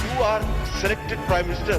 You are selected Prime Minister,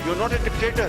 You are not a dictator.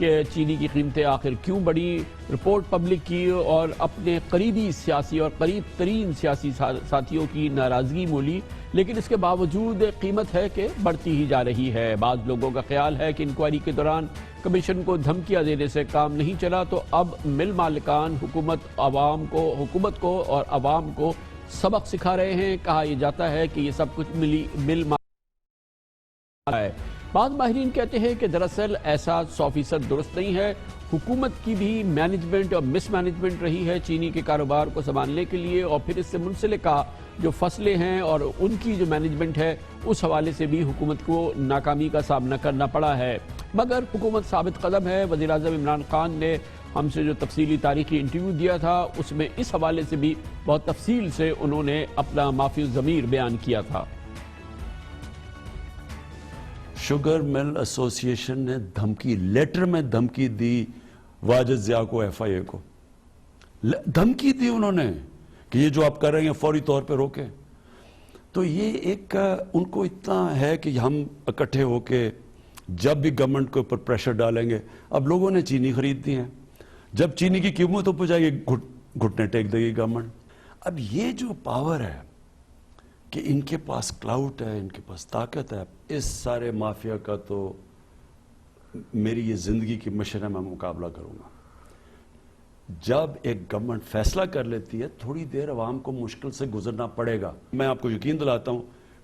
کہ چینی کی قیمتیں آخر کیوں بڑھی. رپورٹ پبلک کی اور اپنے قریبی سیاسی اور قریب ترین سیاسی ساتھیوں کی ناراضگی مولی، لیکن اس کے باوجود قیمت ہے کہ بڑھتی ہی جا رہی ہے. بعض لوگوں کا خیال ہے کہ انکوائری کے دوران کمیشن کو دھمکیاں دینے سے کام نہیں چلا تو اب مل مالکان حکومت کو اور عوام کو سبق سکھا رہے ہیں. کہا یہ جاتا ہے کہ یہ سب کچھ مل ہے. بعض ماہرین کہتے ہیں کہ دراصل ایسا 100% درست نہیں ہے. حکومت کی بھی مینجمنٹ اور مس مینجمنٹ رہی ہے چینی کے کاروبار کو سنبھالنے کے لیے، اور پھر اس سے منسلکہ جو فصلیں ہیں اور ان کی جو مینجمنٹ ہے اس حوالے سے بھی حکومت کو ناکامی کا سامنا کرنا پڑا ہے. مگر حکومت ثابت قدم ہے. وزیر اعظم عمران خان نے ہم سے جو تفصیلی تاریخی انٹرویو دیا تھا اس میں اس حوالے سے بھی بہت تفصیل سے انہوں نے اپنا مافی الضمیر بیان کیا تھا. شوگر مل ایسوسی ایشن نے لیٹر میں دھمکی دی واجد ضیاء کو، ایف آئی اے کو دھمکی دی انہوں نے کہ یہ جو آپ کر رہے ہیں فوری طور پہ روکیں. تو یہ ایک ان کو اتنا ہے کہ ہم اکٹھے ہو کے جب بھی گورنمنٹ کے اوپر پریشر ڈالیں گے. اب لوگوں نے چینی خرید دی ہے، جب چینی کی قیمت اوپر جائے گی گھٹنے ٹیک دے گی گورنمنٹ. اب یہ جو پاور ہے کہ ان کے پاس کلاؤٹ ہے، ان کے پاس طاقت ہے، اس سارے مافیا کا تو میری یہ زندگی کی مشن ہے، میں مقابلہ کروں گا. جب ایک گورنمنٹ فیصلہ کر لیتی ہے تھوڑی دیر عوام کو مشکل سے گزرنا پڑے گا. میں آپ کو یقین دلاتا ہوں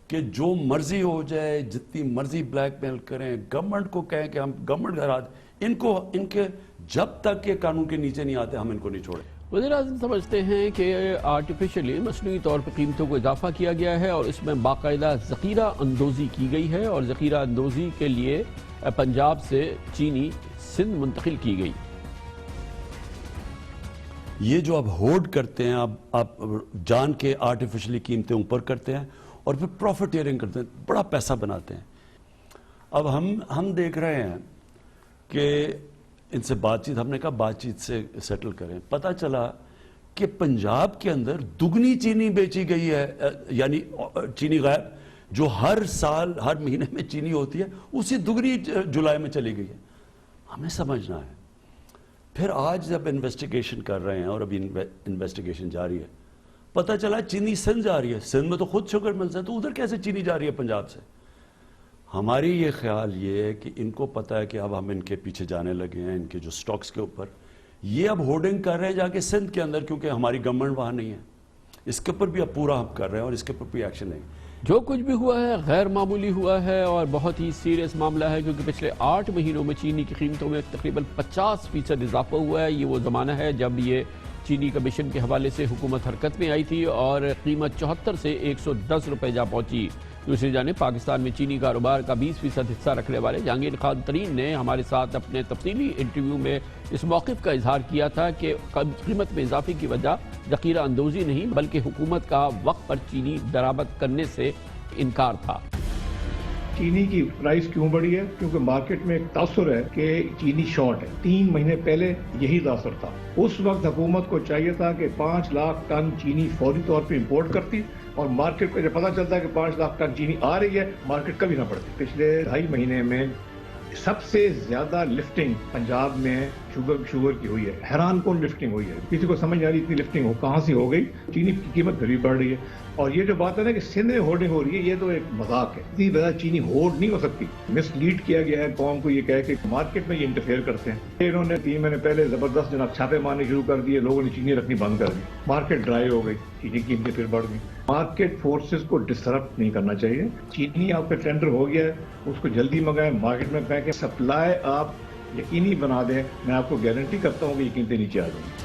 کہ جو مرضی ہو جائے، جتنی مرضی بلیک میل کریں، گورنمنٹ کو کہیں کہ ہم گورنمنٹ گھرات ان کے جب تک یہ قانون کے نیچے نہیں آتے ہم ان کو نہیں چھوڑیں. وزیر اعظم سمجھتے ہیں کہ آرٹیفیشلی مصنوعی طور پر قیمتوں کو اضافہ کیا گیا ہے اور اس میں باقاعدہ ذخیرہ اندوزی کی گئی ہے، اور ذخیرہ اندوزی کے لیے پنجاب سے چینی سندھ منتقل کی گئی. یہ جو آپ ہولڈ کرتے ہیں، آپ جان کے آرٹیفیشلی قیمتیں اوپر کرتے ہیں اور پھر پروفیٹیئرنگ کرتے ہیں، بڑا پیسہ بناتے ہیں. اب ہم دیکھ رہے ہیں کہ ان سے ہم نے کہا بات چیت سے سیٹل کریں. پتہ چلا کہ پنجاب کے اندر دگنی چینی بیچی گئی ہے، یعنی چینی غائب جو ہر سال ہر مہینے میں چینی ہوتی ہے اسی دگنی جولائی میں چلی گئی ہے. ہمیں سمجھنا ہے. پھر آج جب انویسٹیگیشن کر رہے ہیں اور ابھی انویسٹیگیشن جاری ہے، پتہ چلا چینی سندھ جا رہی ہے. سندھ میں تو خود شوگر ملز ہے، تو ادھر کیسے چینی جا رہی ہے پنجاب سے؟ ہماری یہ خیال یہ ہے کہ ان کو پتہ ہے کہ اب ہم ان کے پیچھے جانے لگے ہیں، ان کے جو سٹاکس کے اوپر یہ اب ہولڈنگ کر رہے ہیں جا کے سندھ کے اندر، کیونکہ ہماری گورنمنٹ وہاں نہیں ہے. اس کے اوپر بھی اب پورا ہم کر رہے ہیں اور اس کے اوپر بھی ایکشن ہے. جو کچھ بھی ہوا ہے غیر معمولی ہوا ہے اور بہت ہی سیریس معاملہ ہے، کیونکہ پچھلے 8 مہینوں میں چینی کی قیمتوں میں تقریباً 50% اضافہ ہوا ہے. یہ وہ زمانہ ہے جب یہ چینی کمیشن کے حوالے سے حکومت حرکت میں آئی تھی اور قیمت 74 سے 110 روپے جا پہنچی. دوسری جانب پاکستان میں چینی کاروبار کا 20% حصہ رکھنے والے جہانگیر خان ترین نے ہمارے ساتھ اپنے تفصیلی انٹرویو میں اس موقف کا اظہار کیا تھا کہ قیمت میں اضافے کی وجہ ذخیرہ اندوزی نہیں بلکہ حکومت کا وقت پر چینی درآمد کرنے سے انکار تھا. چینی کی پرائس کیوں بڑھی ہے؟ کیونکہ مارکیٹ میں ایک تاثر ہے کہ چینی شارٹ ہے. 3 مہینے پہلے یہی تاثر تھا. اس وقت حکومت کو چاہیے تھا کہ 5 لاکھ ٹن چینی فوری طور پہ امپورٹ کرتی اور مارکیٹ کو جب پتہ چلتا ہے کہ 5 لاکھ ٹن چینی آ رہی ہے مارکیٹ کبھی نہ پڑتی. پچھلے 2.5 مہینے میں سب سے زیادہ لفٹنگ پنجاب میں شوگر کی ہوئی ہے. حیران کن لفٹنگ ہوئی ہے. کسی کو سمجھ نہیں آ رہی اتنی لفٹنگ کہاں سے ہو گئی. چینی کی قیمت پھر بھی بڑھ رہی ہے. اور یہ جو بات ہے نا کہ سندھ میں ہولڈنگ ہو رہی ہے، یہ تو ایک مذاق ہے. اتنی زیادہ چینی ہولڈ نہیں ہو سکتی. مس لیڈ کیا گیا ہے قوم کو یہ کہہ کہ مارکیٹ میں یہ انٹرفیئر کرتے ہیں. انہوں نے 3 مہینے پہلے زبردست جناب چھاپے مارنے شروع کر دیے. لوگوں نے چینی رکھنی بند کر دی. مارکیٹ ڈرائی ہو گئی. چینی کی قیمتیں پھر بڑھ گئی. مارکیٹ فورسز کو ڈسٹرب نہیں کرنا چاہیے. چینی آپ کا ٹینڈر ہو گیا ہے، اس کو جلدی منگائیں، مارکیٹ میں پھینکیں، سپلائی آپ یقینی بنا دیں. میں آپ کو گارنٹی کرتا ہوں کہ یہ قیمتیں نیچے آ جائیں گی.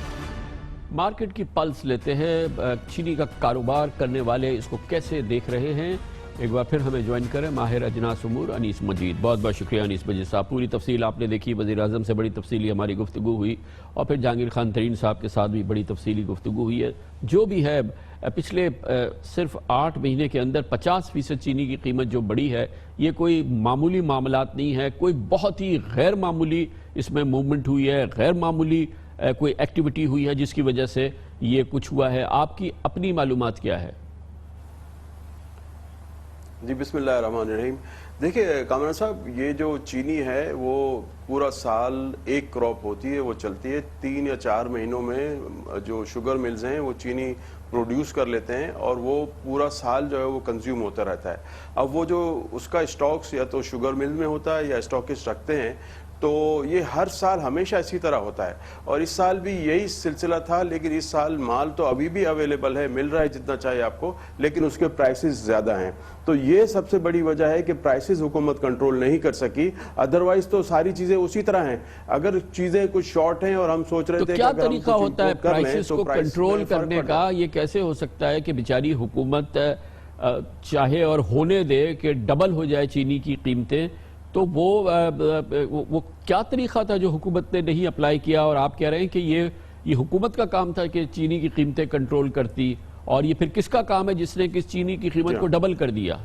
مارکیٹ کی پلس لیتے ہیں. چینی کا کاروبار کرنے والے اس کو کیسے دیکھ رہے ہیں؟ ایک بار پھر ہمیں جوائن کریں ماہر اجناس امور انیس مجید. بہت بہت شکریہ انیس مجید صاحب. پوری تفصیل آپ نے دیکھی. وزیر اعظم سے بڑی تفصیلی ہماری گفتگو ہوئی اور پھر جہانگیر خان ترین صاحب کے ساتھ بھی بڑی تفصیلی گفتگو ہوئی ہے. جو بھی ہے پچھلے صرف 8 مہینے کے اندر 50% چینی کی قیمت جو بڑھی ہے یہ کوئی معمولی معاملات نہیں ہے. کوئی بہت ہی غیر معمولی اس میں موومنٹ ہوئی ہے، غیر معمولی کوئی ایکٹیویٹی ہوئی ہے جس کی وجہ سے یہ کچھ ہوا ہے. آپ کی اپنی معلومات کیا ہے؟ جی بسم اللہ الرحمن الرحیم. دیکھیں کامران صاحب، یہ جو چینی ہے وہ پورا سال ایک کراپ ہوتی ہے، وہ چلتی ہے 3 یا 4 مہینوں میں. جو شوگر ملز ہیں وہ چینی پروڈیوس کر لیتے ہیں اور وہ پورا سال جو ہے وہ کنزیوم ہوتا رہتا ہے. اب وہ جو اس کا اسٹاکس یا تو شوگر مل میں ہوتا ہے یا اسٹاکس رکھتے ہیں، تو یہ ہر سال ہمیشہ اسی طرح ہوتا ہے. اور اس سال بھی یہی سلسلہ تھا، لیکن اس سال مال تو ابھی بھی اویلیبل ہے، مل رہا ہے جتنا چاہیے آپ کو، لیکن اس کے پرائسز زیادہ ہیں. تو یہ سب سے بڑی وجہ ہے کہ پرائسز حکومت کنٹرول نہیں کر سکی. ادروائز تو ساری چیزیں اسی طرح ہیں. اگر چیزیں کچھ شارٹ ہیں اور ہم سوچ رہے تھے کیا طریقہ ہوتا ہے پرائسز کو کنٹرول کرنے کا؟ یہ کیسے ہو سکتا ہے کہ بیچاری حکومت چاہے اور ہونے دے کہ ڈبل ہو جائے چینی کی قیمتیں؟ تو وہ کیا طریقہ تھا جو حکومت نے نہیں اپلائی کیا، اور آپ کہہ رہے ہیں کہ یہ حکومت کا کام تھا کہ چینی کی قیمتیں کنٹرول کرتی، اور یہ پھر کس کا کام ہے جس نے کس چینی کی قیمت کو ڈبل کر دیا؟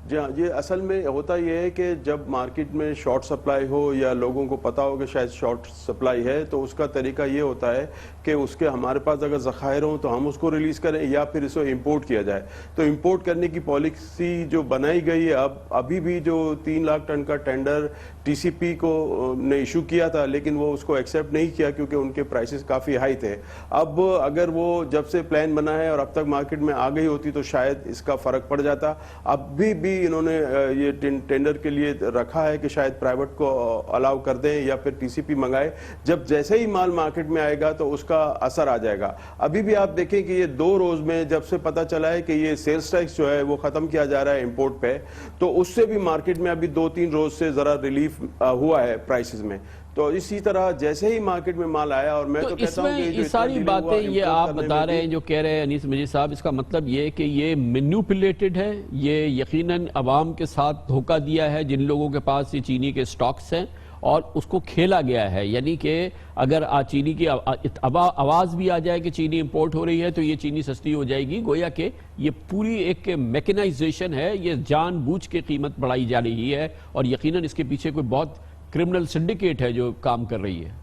جی ہاں، یہ اصل میں ہوتا یہ ہے کہ جب مارکیٹ میں شارٹ سپلائی ہو یا لوگوں کو پتا ہو کہ شاید شارٹ سپلائی ہے، تو اس کا طریقہ یہ ہوتا ہے کہ اس کے ہمارے پاس اگر ذخائر ہوں تو ہم اس کو ریلیز کریں یا پھر اسے امپورٹ کیا جائے. تو امپورٹ کرنے کی پالیسی جو بنائی گئی ہے، ابھی بھی جو 3 لاکھ ٹن کا ٹینڈر ٹی سی پی کو نے ایشو کیا تھا، لیکن وہ اس کو ایکسیپٹ نہیں کیا کیونکہ ان کے پرائسز کافی ہائی تھے. اب اگر وہ جب سے پلان بنا ہے اور اب تک مارکیٹ میں آ گئی ہوتی تو شاید اس کا فرق پڑ جاتا. اب بھی انہوں نے یہ ٹینڈر کے لیے رکھا ہے کہ شاید پرائیویٹ کو الاؤ کر دیں یا پھر ٹی سی پی منگائے. جب جیسے ہی مال مارکیٹ میں آئے گا تو اس کا اثر آ جائے گا. ابھی بھی آپ دیکھیں کہ یہ 2 روز میں جب سے پتا چلا ہے کہ یہ سیلز ٹیکس جو ہے وہ ختم کیا جا رہا ہے امپورٹ پہ، تو اس سے بھی مارکیٹ میں ابھی 2-3 روز سے ذرا ریلیف ہوا ہے پرائسز میں. تو اسی طرح جیسے ہی مارکیٹ میں مال آیا، اور میں تو کہتا ہوں کہ یہ ساری باتیں یہ آپ بتا رہے ہیں جو کہہ رہے ہیں انیس مجید صاحب، اس کا مطلب یہ کہ یہ مینیپولیٹڈ ہے، یہ یقیناً عوام کے ساتھ دھوکہ دیا ہے جن لوگوں کے پاس یہ چینی کے سٹاکس ہیں، اور اس کو کھیلا گیا ہے. یعنی کہ اگر چینی کی آواز بھی آ جائے کہ چینی امپورٹ ہو رہی ہے تو یہ چینی سستی ہو جائے گی. گویا کہ یہ پوری ایک میکنائزیشن ہے، یہ جان بوجھ کے قیمت بڑھائی جا رہی ہے، اور یقیناً اس کے پیچھے کوئی بہت کرمنل سنڈیکیٹ ہے جو کام کر رہی ہے.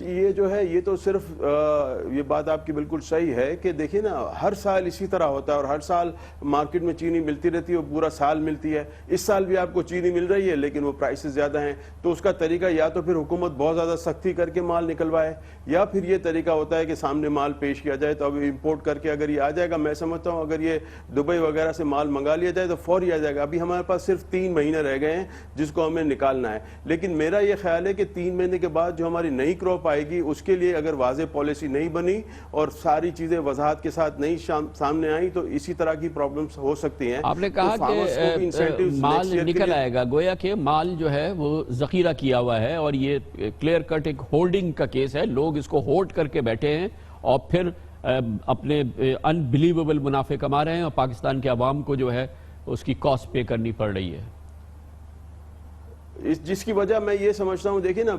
یہ جو ہے یہ تو صرف یہ بات آپ کی بالکل صحیح ہے کہ دیکھیں نا، ہر سال اسی طرح ہوتا ہے اور ہر سال مارکیٹ میں چینی ملتی رہتی ہے اور پورا سال ملتی ہے. اس سال بھی آپ کو چینی مل رہی ہے لیکن وہ پرائسز زیادہ ہیں. تو اس کا طریقہ یا تو پھر حکومت بہت زیادہ سختی کر کے مال نکلوائے، یا پھر یہ طریقہ ہوتا ہے کہ سامنے مال پیش کیا جائے. تو اب امپورٹ کر کے اگر یہ آ جائے گا، میں سمجھتا ہوں اگر یہ دبئی وغیرہ سے مال منگا لیا جائے تو فوری آ جائے گا. ابھی ہمارے پاس صرف 3 مہینے رہ گئے ہیں جس کو ہمیں نکالنا ہے. لیکن میرا یہ خیال ہے کہ 3 مہینے کے بعد جو ہماری نئی کراپ آئے گی اس کے لیے اگر واضح پالیسی نہیں بنی اور ساری چیزیں وضاحت کے ساتھ نہیں سامنے آئیں تو اسی طرح کی پرابلمز ہو سکتی ہیں. آپ نے کہا کہ مال نکل آئے گا، گویا کہ مال جو ہے وہ ذخیرہ کیا ہوا ہے، اور یہ کلیئر کٹ ایک ہولڈنگ کا کیس ہے. لوگ اس کو ہولڈ کر کے بیٹھے ہیں اور پھر اپنے انبلیویبل منافع کما رہے ہیں، اور پاکستان کے عوام کو جو ہے اس کی کاسٹ پے کرنی پڑ رہی ہے. جس کی وجہ میں یہ سمجھتا ہوں، دیکھیں نا،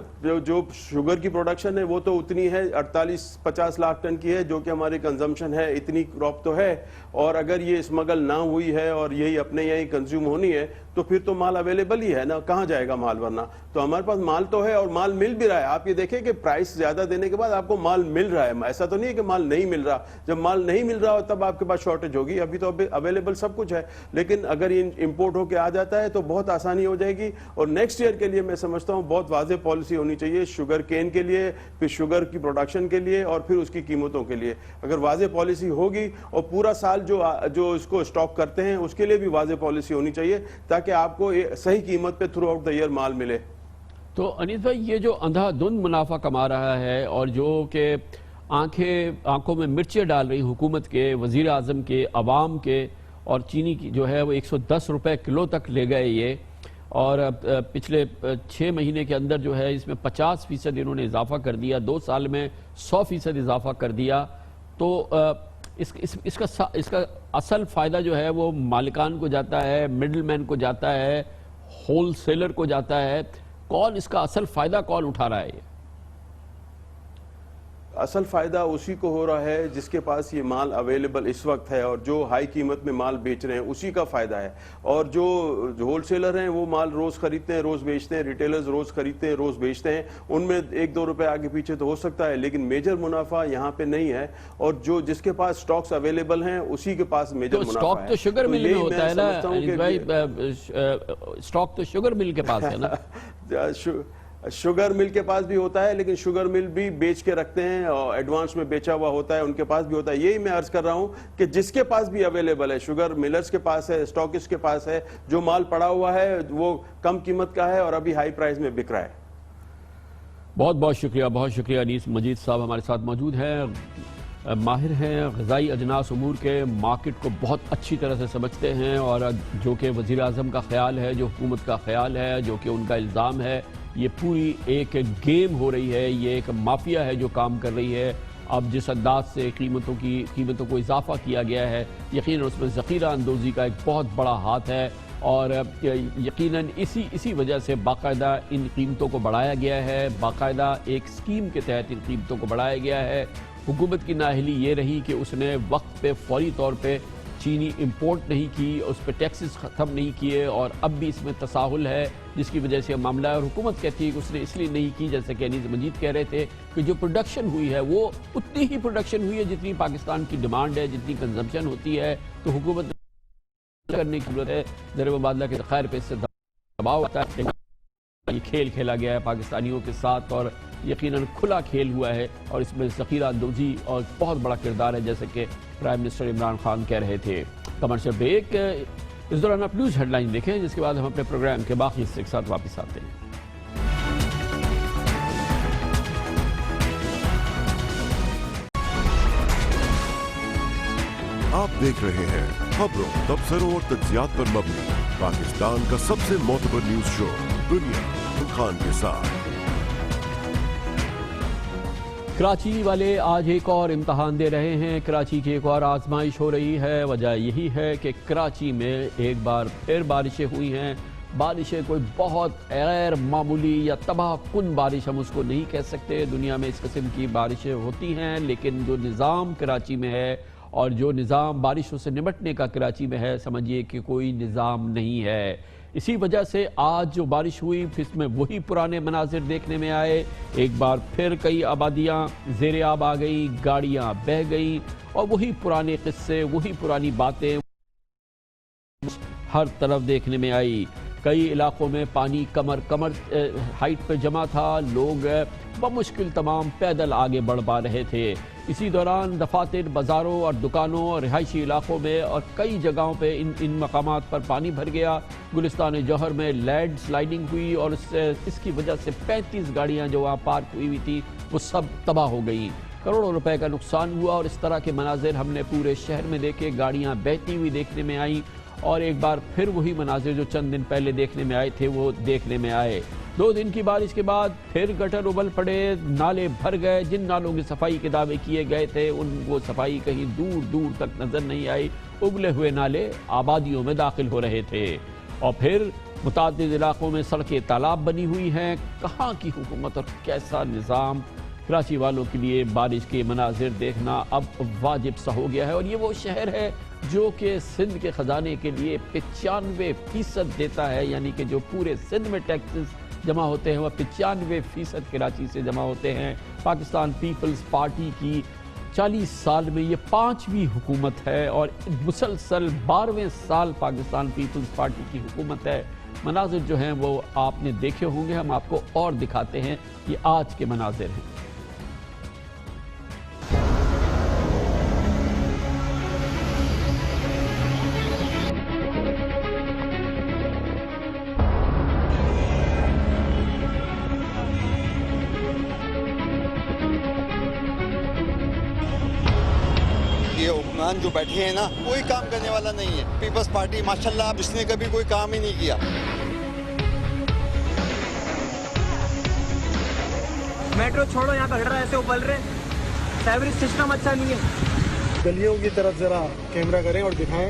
جو شوگر کی پروڈکشن ہے وہ تو اتنی ہے 48-50 لاکھ ٹن کی ہے جو کہ ہماری کنزمپشن ہے، اتنی کراپ تو ہے. اور اگر یہ اسمگل نہ ہوئی ہے اور یہی اپنے یہیں کنزیوم ہونی ہے تو پھر تو مال اویلیبل ہی ہے نا، کہاں جائے گا مال؟ ورنہ تو ہمارے پاس مال تو ہے اور مال مل بھی رہا ہے. آپ یہ دیکھیں کہ پرائس زیادہ دینے کے بعد آپ کو مال مل رہا ہے. ایسا تو نہیں ہے کہ مال نہیں مل رہا. جب مال نہیں مل رہا ہو تب آپ کے پاس شارٹیج ہوگی. ابھی تو اویلیبل سب کچھ ہے، لیکن اگر یہ امپورٹ ہو کے آ جاتا ہے تو بہت آسانی ہو جائے گی. اور نیکسٹ ایئر کے لیے میں سمجھتا ہوں بہت واضح پالیسی ہونی چاہیے شوگر کین کے لیے، پھر شوگر کی پروڈکشن کے لیے اور پھر اس کی قیمتوں کے لیے. اگر واضح پالیسی ہوگی اور پورا سال جو اس کو اسٹاک کرتے ہیں اس کے لیے بھی واضح پالیسی ہونی چاہیے تاکہ آپ کو صحیح قیمت پہ تھرو آؤٹ دا ایئر مال ملے. تو انیس بھائی، یہ جو اندھا دھند منافع کما رہا ہے اور جو کہ آنکھوں میں مرچیں ڈال رہی حکومت کے، وزیر اعظم کے، عوام کے، اور چینی کی جو ہے وہ 110 روپے کلو تک لے گئے یہ، اور پچھلے 6 مہینے کے اندر جو ہے اس میں 50% انہوں نے اضافہ کر دیا، 2 سال میں 100% اضافہ کر دیا. تو اس کا اصل فائدہ جو ہے وہ مالکان کو جاتا ہے، مڈل مین کو جاتا ہے، ہول سیلر کو جاتا ہے. کون اس کا اصل فائدہ کون اٹھا رہا ہے یہ؟ اصل فائدہ اسی کو ہو رہا ہے جس کے پاس یہ مال اویلیبل اس وقت ہے اور جو ہائی قیمت میں مال بیچ رہے ہیں اسی کا فائدہ ہے. اور جو ہول سیلر ہیں وہ مال روز خریدتے ہیں روز بیچتے ہیں, ریٹیلرز روز خریدتے ہیں روز بیچتے ہیں, ان میں 1-2 روپے آگے پیچھے تو ہو سکتا ہے لیکن میجر منافع یہاں پہ نہیں ہے. اور جو جس کے پاس سٹاکس اویلیبل ہیں اسی کے پاس میجر منافع ہے. سٹاک تو شوگر مل میں ہوتا ہے نا سٹاک تو شوگر مل کے پاس ہے نا. شوگر مل کے پاس بھی ہوتا ہے لیکن شوگر مل بھی بیچ کے رکھتے ہیں اور ایڈوانس میں بیچا ہوا ہوتا ہے, ان کے پاس بھی ہوتا ہے. یہی میں عرض کر رہا ہوں کہ جس کے پاس بھی اویلیبل ہے, شوگر ملرز کے پاس ہے, اسٹاکس کے پاس ہے, جو مال پڑا ہوا ہے وہ کم قیمت کا ہے اور ابھی ہائی پرائز میں بک رہا ہے. بہت بہت شکریہ انیس مجید صاحب ہمارے ساتھ موجود ہیں, ماہر ہیں غذائی اجناس امور کے, مارکیٹ کو بہت اچھی طرح سے سمجھتے ہیں اور جو کہ وزیر اعظم کا خیال ہے, جو حکومت کا خیال ہے, جو کہ ان کا الزام ہے, یہ پوری ایک گیم ہو رہی ہے, یہ ایک مافیا ہے جو کام کر رہی ہے. اب جس انداز سے قیمتوں کو اضافہ کیا گیا ہے یقیناً اس میں ذخیرہ اندوزی کا ایک بہت بڑا ہاتھ ہے اور یقیناً اسی وجہ سے باقاعدہ ان قیمتوں کو بڑھایا گیا ہے, باقاعدہ ایک سکیم کے تحت ان قیمتوں کو بڑھایا گیا ہے. حکومت کی نااہلی یہ رہی کہ اس نے وقت پہ فوری طور پہ چینی امپورٹ نہیں کی, اس پہ ٹیکسز ختم نہیں کیے اور اب بھی اس میں تساہل ہے جس کی وجہ سے معاملہ ہے. اور حکومت کہتی ہے کہ اس نے اس لیے نہیں کی, جیسے کہ انیس مجید کہہ رہے تھے کہ جو پروڈکشن ہوئی ہے وہ اتنی ہی پروڈکشن ہوئی ہے جتنی پاکستان کی ڈیمانڈ ہے, جتنی کنزمپشن ہوتی ہے, تو حکومت کرنے کی ضرورت ہے. ضرب مبادلہ کے ذخائر پہ اس سے دباؤ ہوتا ہے. یہ کھیل کھیلا گیا ہے پاکستانیوں کے ساتھ اور یقیناً کھلا کھیل ہوا ہے اور اس میں ذخیرہ اندوزی اور بہت بڑا کردار ہے جیسے کہ پرائم منسٹر عمران خان کہہ رہے تھے. کمرشل بریک, اس دوران آپ نیوز ہیڈ لائن دیکھیں جس کے بعد ہم اپنے پروگرام کے باقی حصے کے ساتھ واپس آتے ہیں. آپ دیکھ رہے ہیں خبروں, تبصروں اور تجزیات پر مبنی پاکستان کا سب سے معتبر نیوز شو دنیا خان کے ساتھ. کراچی والے آج ایک اور امتحان دے رہے ہیں, کراچی کی ایک اور آزمائش ہو رہی ہے. وجہ یہی ہے کہ کراچی میں ایک بار پھر بارشیں ہوئی ہیں. بارشیں کوئی بہت غیر معمولی یا تباہ کن بارش ہم اس کو نہیں کہہ سکتے, دنیا میں اس قسم کی بارشیں ہوتی ہیں لیکن جو نظام کراچی میں ہے اور جو نظام بارشوں سے نمٹنے کا کراچی میں ہے سمجھیے کہ کوئی نظام نہیں ہے. اسی وجہ سے آج جو بارش ہوئی اس میں وہی پرانے مناظر دیکھنے میں آئے. ایک بار پھر کئی آبادیاں زیر آب آ گئی, گاڑیاں بہہ گئیں اور وہی پرانے قصے, وہی پرانی باتیں ہر طرف دیکھنے میں آئی. کئی علاقوں میں پانی کمر ہائٹ پہ جمع تھا, لوگ بمشکل تمام پیدل آگے بڑھ پا رہے تھے. اسی دوران دفاتر, بازاروں اور دکانوں اور رہائشی علاقوں میں اور کئی جگہوں پہ ان مقامات پر پانی بھر گیا. گلستان جوہر میں لینڈ سلائیڈنگ ہوئی اور اس کی وجہ سے 35 گاڑیاں جو وہاں پارک ہوئی ہوئی تھی وہ سب تباہ ہو گئیں. کروڑوں روپے کا نقصان ہوا اور اس طرح کے مناظر ہم نے پورے شہر میں دیکھے. گاڑیاں بہتی ہوئی دیکھنے میں آئیں اور ایک بار پھر وہی مناظر جو چند دن پہلے دیکھنے میں آئے تھے وہ دیکھنے میں آئے. 2 دن کی بارش کے بعد پھر گٹر ابل پڑے, نالے بھر گئے. جن نالوں کی صفائی کے دعوے کیے گئے تھے وہ صفائی کہیں دور دور تک نظر نہیں آئی. ابلے ہوئے نالے آبادیوں میں داخل ہو رہے تھے اور پھر متعدد علاقوں میں سڑکیں تالاب بنی ہوئی ہیں. کہاں کی حکومت اور کیسا نظام. کراچی والوں کے لیے بارش کے مناظر دیکھنا اب واجب سا ہو گیا ہے اور یہ وہ شہر ہے جو کہ سندھ کے خزانے کے لیے 95% دیتا ہے, یعنی کہ جو پورے سندھ میں ٹیکسز جمع ہوتے ہیں وہ 95% کراچی سے جمع ہوتے ہیں. پاکستان پیپلز پارٹی کی 40 سال میں یہ 5ویں حکومت ہے اور مسلسل 12ویں سال پاکستان پیپلز پارٹی کی حکومت ہے. مناظر جو ہیں وہ آپ نے دیکھے ہوں گے, ہم آپ کو اور دکھاتے ہیں. یہ آج کے مناظر ہیں. یہ حکمران جو بیٹھے ہیں نا کوئی کام کرنے والا نہیں ہے. پیپلز پارٹی ماشاءاللہ اس نے کبھی کوئی کام ہی نہیں کیا. میٹرو چھوڑو, یہاں کا گٹر ایسے ابل رہے, سیوریج سسٹم اچھا نہیں ہے. گلیوں کی طرف ذرا کیمرہ کریں اور دکھائیں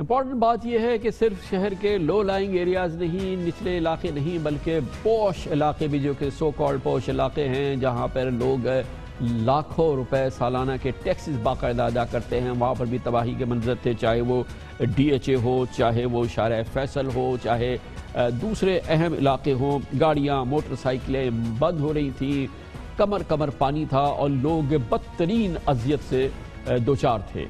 امپورٹنٹ بات یہ ہے کہ صرف شہر کے لو لائنگ ایریاز نہیں، نچلے علاقے نہیں، بلکہ پوش علاقے بھی جو کہ سو کالڈ پوش علاقے ہیں، جہاں پر لوگ لاکھوں روپے سالانہ کے ٹیکسز باقاعدہ ادا کرتے ہیں، وہاں پر بھی تباہی کے منظر تھے، چاہے وہ ڈی ایچ اے ہو، چاہے وہ شارع فیصل ہو، چاہے دوسرے اہم علاقے ہوں، گاڑیاں موٹر سائیکلیں بند ہو رہی تھیں، کمر کمر پانی تھا اور لوگ بدترین اذیت سے دوچار تھے۔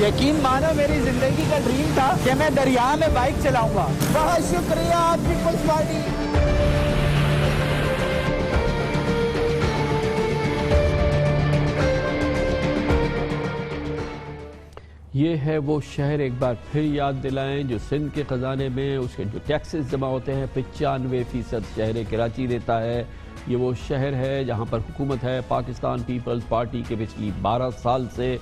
یقین مانو میری زندگی کا ڈریم تھا کہ میں دریا میں بائک چلاؤں گا۔ بہت شکریہ پیپلز پارٹی۔ یہ ہے وہ شہر، ایک بار پھر یاد دلائیں، جو سندھ کے خزانے میں اس کے جو ٹیکسز جمع ہوتے ہیں 95% شہر کراچی دیتا ہے۔ یہ وہ شہر ہے جہاں پر حکومت ہے پاکستان پیپلز پارٹی کے پچھلی 12 سال سے،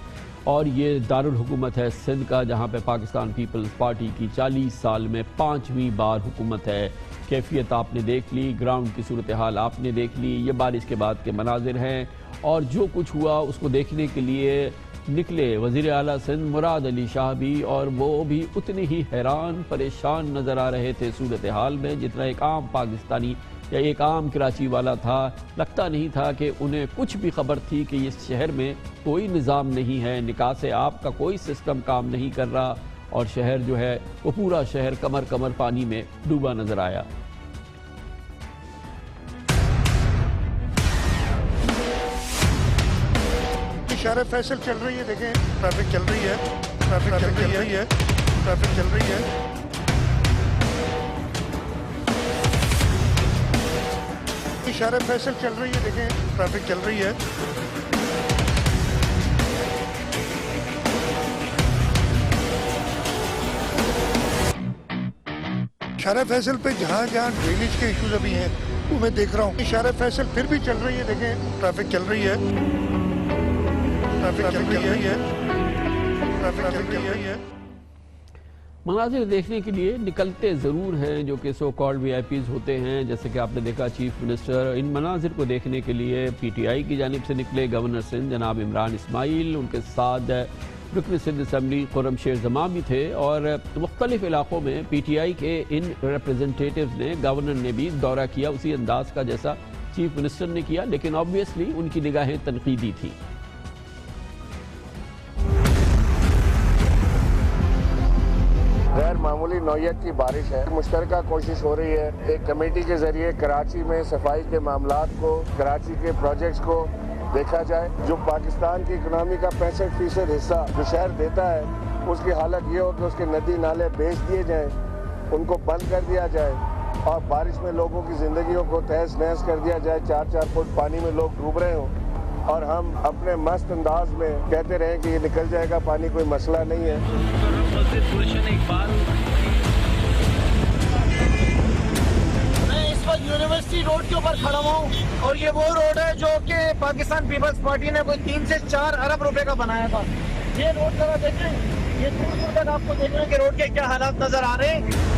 اور یہ دارالحکومت ہے سندھ کا، جہاں پہ پاکستان پیپلز پارٹی کی 40 سال میں 5ویں بار حکومت ہے۔ کیفیت آپ نے دیکھ لی، گراؤنڈ کی صورتحال آپ نے دیکھ لی، یہ بارش کے بعد کے مناظر ہیں، اور جو کچھ ہوا اس کو دیکھنے کے لیے نکلے وزیر اعلیٰ سندھ مراد علی شاہ بھی، اور وہ بھی اتنے ہی حیران پریشان نظر آ رہے تھے صورتحال میں جتنا ایک عام پاکستانی یا ایک عام کراچی والا تھا۔ لگتا نہیں تھا کہ انہیں کچھ بھی خبر تھی کہ اس شہر میں کوئی نظام نہیں ہے، نکاس آب کا کوئی سسٹم کام نہیں کر رہا، اور شہر جو ہے وہ پورا شہر کمر کمر پانی میں ڈوبا نظر آیا۔ شارع فیصل چل رہی ہے، دیکھیں ٹریفک چل رہی ہے، ٹریفک چل رہی ہے، ٹریفک چل رہی ہے۔ شارع فیصل چل رہی ہے، دیکھیں ٹریفک چل رہی ہے۔ شارع فیصل پہ جہاں جہاں ڈرینیج کے ایشوز ابھی ہیں وہ میں دیکھ رہا ہوں۔ شارع فیصل پھر بھی چل رہی ہے، دیکھیں ٹریفک چل رہی ہے، ٹریفک چل رہی ہے، ٹریفک چل رہی ہے۔ مناظر دیکھنے کے لیے نکلتے ضرور ہیں جو کہ so called we I Ps ہوتے ہیں، جیسے کہ آپ نے دیکھا چیف منسٹر ان مناظر کو دیکھنے کے لیے پی ٹی آئی کی جانب سے نکلے، گورنر سندھ جناب عمران اسماعیل، ان کے ساتھ رکن سندھ اسمبلی خرم شیر زمان بھی تھے، اور مختلف علاقوں میں پی ٹی آئی کے ان ریپرزنٹیٹیوز نے، گورنر نے بھی دورہ کیا اسی انداز کا جیسا چیف منسٹر نے کیا، لیکن آبویسلی ان کی نگاہیں تنقیدی تھی۔ غیر معمولی نوعیت کی بارش ہے، مشترکہ کوشش ہو رہی ہے ایک کمیٹی کے ذریعے کراچی میں صفائی کے معاملات کو، کراچی کے پروجیکٹس کو دیکھا جائے۔ جو پاکستان کی اکنامی کا 65% حصہ جو شہر دیتا ہے، اس کی حالت یہ ہو کہ اس کے ندی نالے بیچ دیے جائیں، ان کو بند کر دیا جائے، اور بارش میں لوگوں کی زندگیوں کو تہس نہس کر دیا جائے، 4-4 فٹ پانی میں لوگ ڈوب رہے ہوں، اور ہم اپنے مست انداز میں کہتے رہیں کہ یہ نکل جائے گا پانی، کوئی مسئلہ نہیں ہے۔ میں اس وقت یونیورسٹی روڈ کے اوپر کھڑا ہوں، اور یہ وہ روڈ ہے جو کہ پاکستان پیپلز پارٹی نے کوئی 3 سے 4 ارب روپے کا بنایا تھا۔ یہ روڈ ذرا دیکھیں، یہ دور دور تک آپ کو دیکھیں کہ روڈ کے کیا حالات نظر آ رہے ہیں۔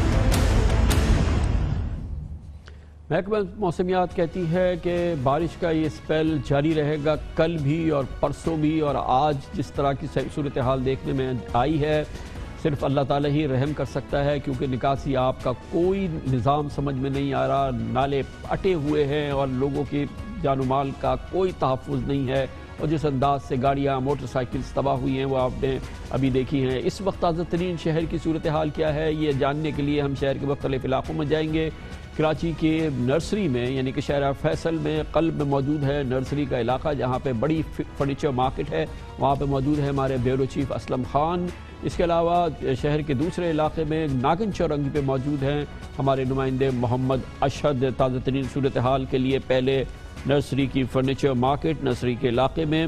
محکمہ موسمیات کہتی ہے کہ بارش کا یہ سپیل جاری رہے گا کل بھی اور پرسوں بھی، اور آج جس طرح کی صورتحال دیکھنے میں آئی ہے صرف اللہ تعالیٰ ہی رحم کر سکتا ہے، کیونکہ نکاسی آب کا کوئی نظام سمجھ میں نہیں آ رہا، نالے اٹے ہوئے ہیں اور لوگوں کی جان و مال کا کوئی تحفظ نہیں ہے، اور جس انداز سے گاڑیاں موٹر سائیکلز تباہ ہوئی ہیں وہ آپ نے ابھی دیکھی ہیں۔ اس وقت تازہ ترین شہر کی صورتحال کیا ہے یہ جاننے کے لیے ہم شہر کے مختلف علاقوں میں جائیں گے۔ کراچی کے نرسری میں یعنی کہ شہر فیصل میں قلب میں موجود ہے نرسری کا علاقہ، جہاں پہ بڑی فرنیچر مارکیٹ ہے، وہاں پہ موجود ہے ہمارے بیورو چیف اسلم خان۔ اس کے علاوہ شہر کے دوسرے علاقے میں ناگن چورنگی پہ موجود ہیں ہمارے نمائندے محمد اشہد۔ تازہ ترین صورتحال کے لیے پہلے نرسری کی فرنیچر مارکیٹ نرسری کے علاقے میں۔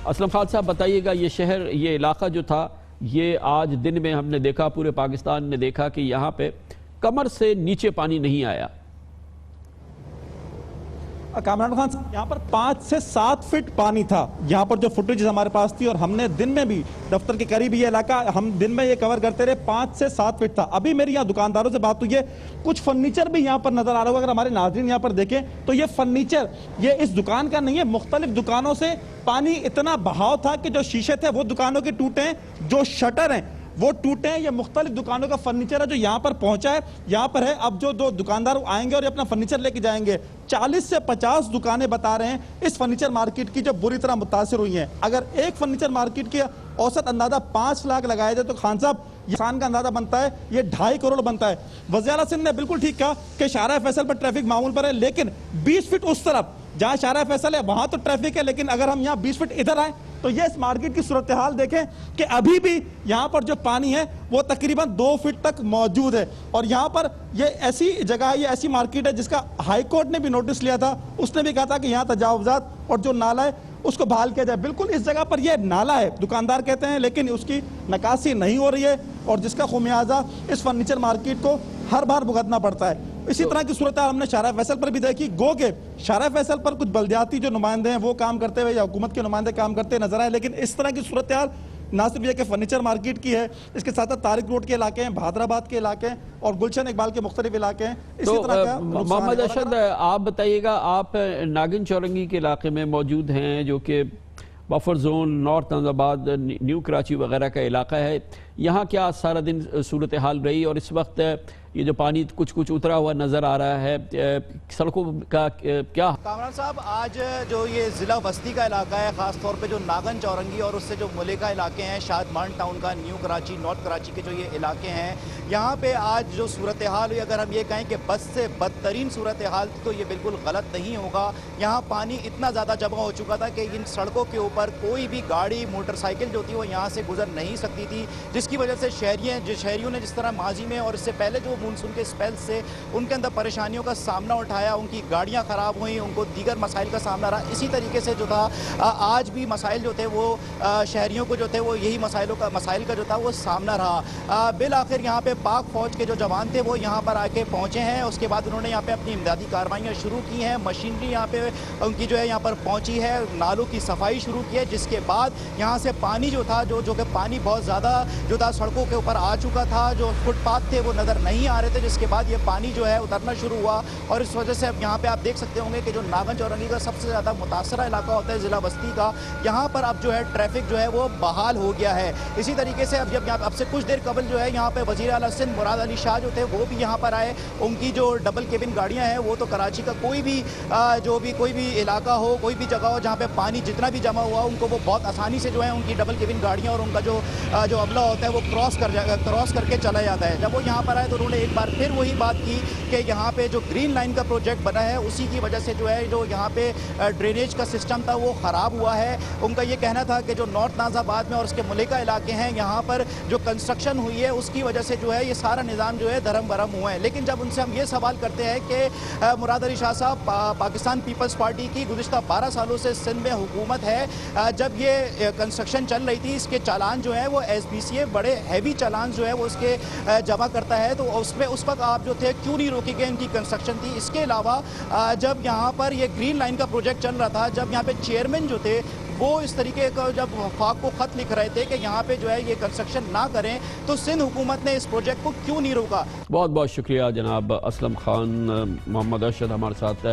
اسلم خان صاحب بتائیے گا، یہ شہر یہ علاقہ جو تھا یہ آج دن میں ہم نے دیکھا، پورے پاکستان نے دیکھا کہ یہاں پہ کمر سے نیچے پانی نہیں آیا۔ کامران خان صاحب، یہاں پر 5 سے 7 فٹ پانی تھا، یہاں پر جو فوٹیج ہمارے پاس تھی، اور ہم نے دن میں بھی دفتر کے قریب یہ علاقہ ہم دن میں یہ کور کرتے رہے، 5 سے 7 فٹ تھا۔ ابھی میری یہاں دکانداروں سے بات ہوئی ہے، کچھ فرنیچر بھی یہاں پر نظر آ رہا ہوگا، اگر ہمارے ناظرین یہاں پر دیکھیں تو یہ فرنیچر یہ اس دکان کا نہیں ہے، مختلف دکانوں سے پانی اتنا بہاؤ تھا کہ جو شیشے تھے وہ دکانوں کے ٹوٹے ہیں، جو شٹر ہیں وہ ٹوٹے ہیں۔ یہ مختلف دکانوں کا فرنیچر ہے جو یہاں پر پہنچا ہے، یہاں پر ہے۔ اب جو دو دکاندار آئیں گے اور اپنا فرنیچر لے کے جائیں گے، 40 سے 50 دکانیں بتا رہے ہیں اس فرنیچر مارکیٹ کی جو بری طرح متاثر ہوئی ہیں۔ اگر ایک فرنیچر مارکیٹ کی اوسط اندازہ 5 لاکھ لگایا جائے تو خان صاحب یہ انسان کا اندازہ بنتا ہے یہ 2.5 کروڑ بنتا ہے۔ وزیر اعلیٰ سندھ نے بالکل ٹھیک کہا کہ شارع فیصل پر ٹریفک معمول پر ہے، لیکن 20 فٹ اس طرف جہاں شارع فیصل ہے وہاں تو ٹریفک ہے، لیکن اگر ہم یہاں 20 فٹ ادھر آئیں تو یہ اس مارکیٹ کی صورتحال دیکھیں کہ ابھی بھی یہاں پر جو پانی ہے وہ تقریباً 2 فٹ تک موجود ہے۔ اور یہاں پر یہ ایسی جگہ ہے، یہ ایسی مارکیٹ ہے جس کا ہائی کورٹ نے بھی نوٹس لیا تھا، اس نے بھی کہا تھا کہ یہاں تجاوزات اور جو نالا ہے اس کو بحال کیا جائے۔ بالکل اس جگہ پر یہ نالا ہے دکاندار کہتے ہیں، لیکن اس کی نکاسی نہیں ہو رہی ہے، اور جس کا خمیازہ اس فرنیچر مارکیٹ کو ہر بار بھگتنا پڑتا ہے۔ اسی طرح کی صورتحال ہم نے شارع فیصل پر بھی دیکھی، گو کہ شارع فیصل پر کچھ بلدیاتی جو نمائندے ہیں وہ کام کرتے ہوئے یا حکومت کے نمائندے کام کرتے نظر آئے، لیکن اس طرح کی صورتحال نہ صرف یہ کہ فرنیچر مارکیٹ کی ہے، اس کے ساتھ ساتھ طارق روڈ کے علاقے ہیں، بہادر آباد کے علاقے ہیں، اور گلشن اقبال کے مختلف علاقے ہیں۔ اسی طرح کا محمد اشہد آپ بتائیے گا، آپ ناگن چورنگی کے علاقے میں موجود ہیں جو کہ buffer zone north Nazimabad new Karachi وغیرہ کا علاقہ ہے، یہاں کیا سارا دن صورتحال رہی، اور اس وقت یہ جو پانی کچھ اترا ہوا نظر آ رہا ہے، سڑکوں کا کیا؟ کامران صاحب، آج جو یہ ضلع وسطی کا علاقہ ہے، خاص طور پہ جو ناگن چورنگی اور اس سے جو ملیکہ علاقے ہیں، شادمان ٹاؤن کا، نیو کراچی، نارتھ کراچی کے جو یہ علاقے ہیں، یہاں پہ آج جو صورتحال ہوئی، اگر ہم یہ کہیں کہ بد سے بدترین صورتحال تھی تو یہ بالکل غلط نہیں ہوگا۔ یہاں پانی اتنا زیادہ جمع ہو چکا تھا کہ ان سڑکوں کے اوپر کوئی بھی گاڑی موٹر سائیکل جو تھی وہ یہاں سے گزر نہیں سکتی تھی، جس کی وجہ سے شہریوں نے جس طرح ماضی میں اور اس سے پہلے جو مونسون کے اسپیل سے ان کے اندر پریشانیوں کا سامنا اٹھایا، ان کی گاڑیاں خراب ہوئیں، ان کو دیگر مسائل کا سامنا رہا، اسی طریقے سے جو تھا آج بھی مسائل جو تھے وہ شہریوں کو جو تھے وہ یہی مسائل کا جو تھا وہ سامنا رہا۔ بالآخر یہاں پہ پاک فوج کے جو جوان تھے وہ یہاں پر آ کے پہنچے ہیں، اس کے بعد انہوں نے یہاں پہ اپنی امدادی کارروائیاں شروع کی ہیں، مشینری یہاں پہ ان کی جو ہے یہاں پر پہنچی ہے، نالوں کی صفائی شروع کی ہے، جس کے بعد یہاں سے پانی جو تھا جو کہ پانی بہت زیادہ جو تھا سڑکوں کے اوپر آ چکا تھا، جو فٹ پاتھ تھے وہ نظر نہیں آ رہے تھے، جس کے بعد یہ پانی جو ہے اترنا شروع ہوا، اور اس وجہ سے اب یہاں پہ آپ دیکھ سکتے ہوں گے کہ جو ناگن چورنگی کا سب سے زیادہ متاثرہ علاقہ ہوتا ہے ضلع وسطی کا، یہاں پر اب جو ہے ٹریفک جو ہے وہ بحال ہو گیا ہے۔ اسی طریقے سے اب سے کچھ دیر قبل جو ہے یہاں پہ وزیر اعلیٰ سندھ مراد علی شاہ جو تھے وہ بھی یہاں پر آئے، ان کی جو ڈبل کیبن گاڑیاں ہیں وہ تو کراچی کا کوئی بھی علاقہ ہو، کوئی بھی جگہ ہو جہاں پہ پانی جتنا بھی جمع ہوا ان کو وہ بہت آسانی سے جو ہے ان کی ڈبل کیبن گاڑیاں اور ان کا جو عملہ ہوتا ہے وہ کراس کر کے چلا جاتا ہے۔ جب وہ یہاں پر آئے تو انہوں نے ایک بار پھر وہی بات کی کہ یہاں پہ جو گرین لائن کا پروجیکٹ بنا ہے اسی کی وجہ سے جو ہے جو یہاں پہ ڈرینیج کا سسٹم تھا وہ خراب ہوا ہے۔ ان کا یہ کہنا تھا کہ جو نارتھ نازآباد میں اور اس کے ملیکہ علاقے ہیں یہاں پر جو کنسٹرکشن ہوئی ہے اس کی وجہ سے جو ہے یہ سارا نظام جو ہے دھرم برہم ہوا ہے۔ لیکن جب ان سے ہم یہ سوال کرتے ہیں کہ مراد علی شاہ صاحب، پاکستان پیپلز پارٹی کی گزشتہ 12 سالوں سے سندھ میں حکومت ہے، جب یہ کنسٹرکشن چل رہی تھی اس کے چالان جو ہے وہ ایس بی سی اے بڑے ہیوی چالان جو ہے وہ اس کے جمع کرتا ہے، تو اس وقت آپ جو تھے کیوں نہیں روکی گئے ان کی کنسٹرکشن تھی؟ اس کے علاوہ جب یہاں پر یہ گرین لائن کا پروجیکٹ چل رہا تھا، جب یہاں پہ چیئرمین جو تھے وہ اس طریقے کا جب وفاق کو خط لکھ رہے تھے کہ یہاں پہ جو ہے یہ کنسٹرکشن نہ کریں، تو سندھ حکومت نے اس پروجیکٹ کو کیوں نہیں روکا؟ بہت بہت شکریہ جناب اسلم خان۔ محمد اشہد ہمارے ساتھ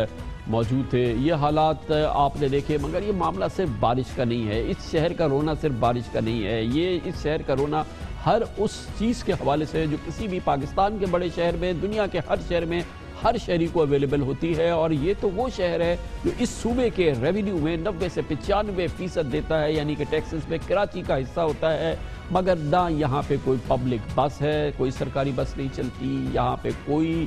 موجود تھے۔ یہ حالات آپ نے دیکھے، مگر یہ معاملہ صرف بارش کا نہیں ہے، اس شہر کا رونا صرف بارش کا نہیں ہے، یہ اس شہر کا رونا ہر اس چیز کے حوالے سے جو کسی بھی پاکستان کے بڑے شہر میں، دنیا کے ہر شہر میں ہر شہری کو اویلیبل ہوتی ہے، اور یہ تو وہ شہر ہے جو اس صوبے کے ریونیو میں 90 سے 95% دیتا ہے، یعنی کہ ٹیکسز میں کراچی کا حصہ ہوتا ہے، مگر نہ یہاں پہ کوئی پبلک بس ہے، کوئی سرکاری بس نہیں چلتی، یہاں پہ کوئی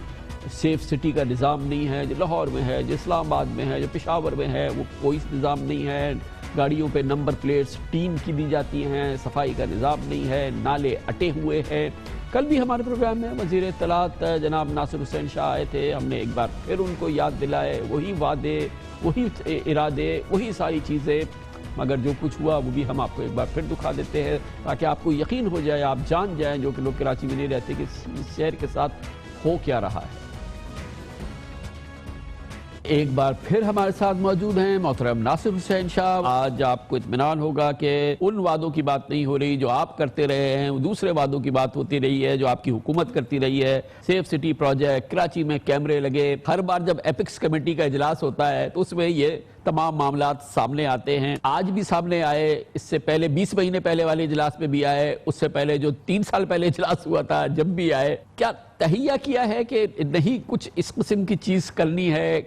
سیف سٹی کا نظام نہیں ہے جو لاہور میں ہے، جو اسلام آباد میں ہے، جو پشاور میں ہے، وہ کوئی نظام نہیں ہے، گاڑیوں پہ نمبر پلیٹس ٹین کی دی جاتی ہیں، صفائی کا نظام نہیں ہے، نالے اٹے ہوئے ہیں۔ کل بھی ہمارے پروگرام میں وزیر اطلاعات جناب ناصر حسین شاہ آئے تھے، ہم نے ایک بار پھر ان کو یاد دلائے وہی وعدے، وہی ارادے، وہی ساری چیزیں، مگر جو کچھ ہوا وہ بھی ہم آپ کو ایک بار پھر دکھا دیتے ہیں تاکہ آپ کو یقین ہو جائے، آپ جان جائیں جو کہ لوگ کراچی میں نہیں رہتے کہ اس شہر کے ساتھ ہو کیا رہا ہے۔ ایک بار پھر ہمارے ساتھ موجود ہیں محترم ناصر حسین شاہ۔ آج آپ کو اطمینان ہوگا کہ ان وعدوں کی بات نہیں ہو رہی جو آپ کرتے رہے ہیں، دوسرے وعدوں کی بات ہوتی رہی ہے جو آپ کی حکومت کرتی رہی ہے۔ سیف سٹی پروجیکٹ، کراچی میں کیمرے لگے، ہر بار جب ایپکس کمیٹی کا اجلاس ہوتا ہے تو اس میں یہ تمام معاملات سامنے آتے ہیں۔ آج بھی سامنے آئے، اس سے پہلے 20 مہینے پہلے والے اجلاس میں بھی آئے، اس سے پہلے جو 3 سال پہلے اجلاس ہوا تھا جب بھی آئے۔ کیا تہیہ کیا ہے کہ نہیں کچھ اس قسم کی چیز کرنی ہے؟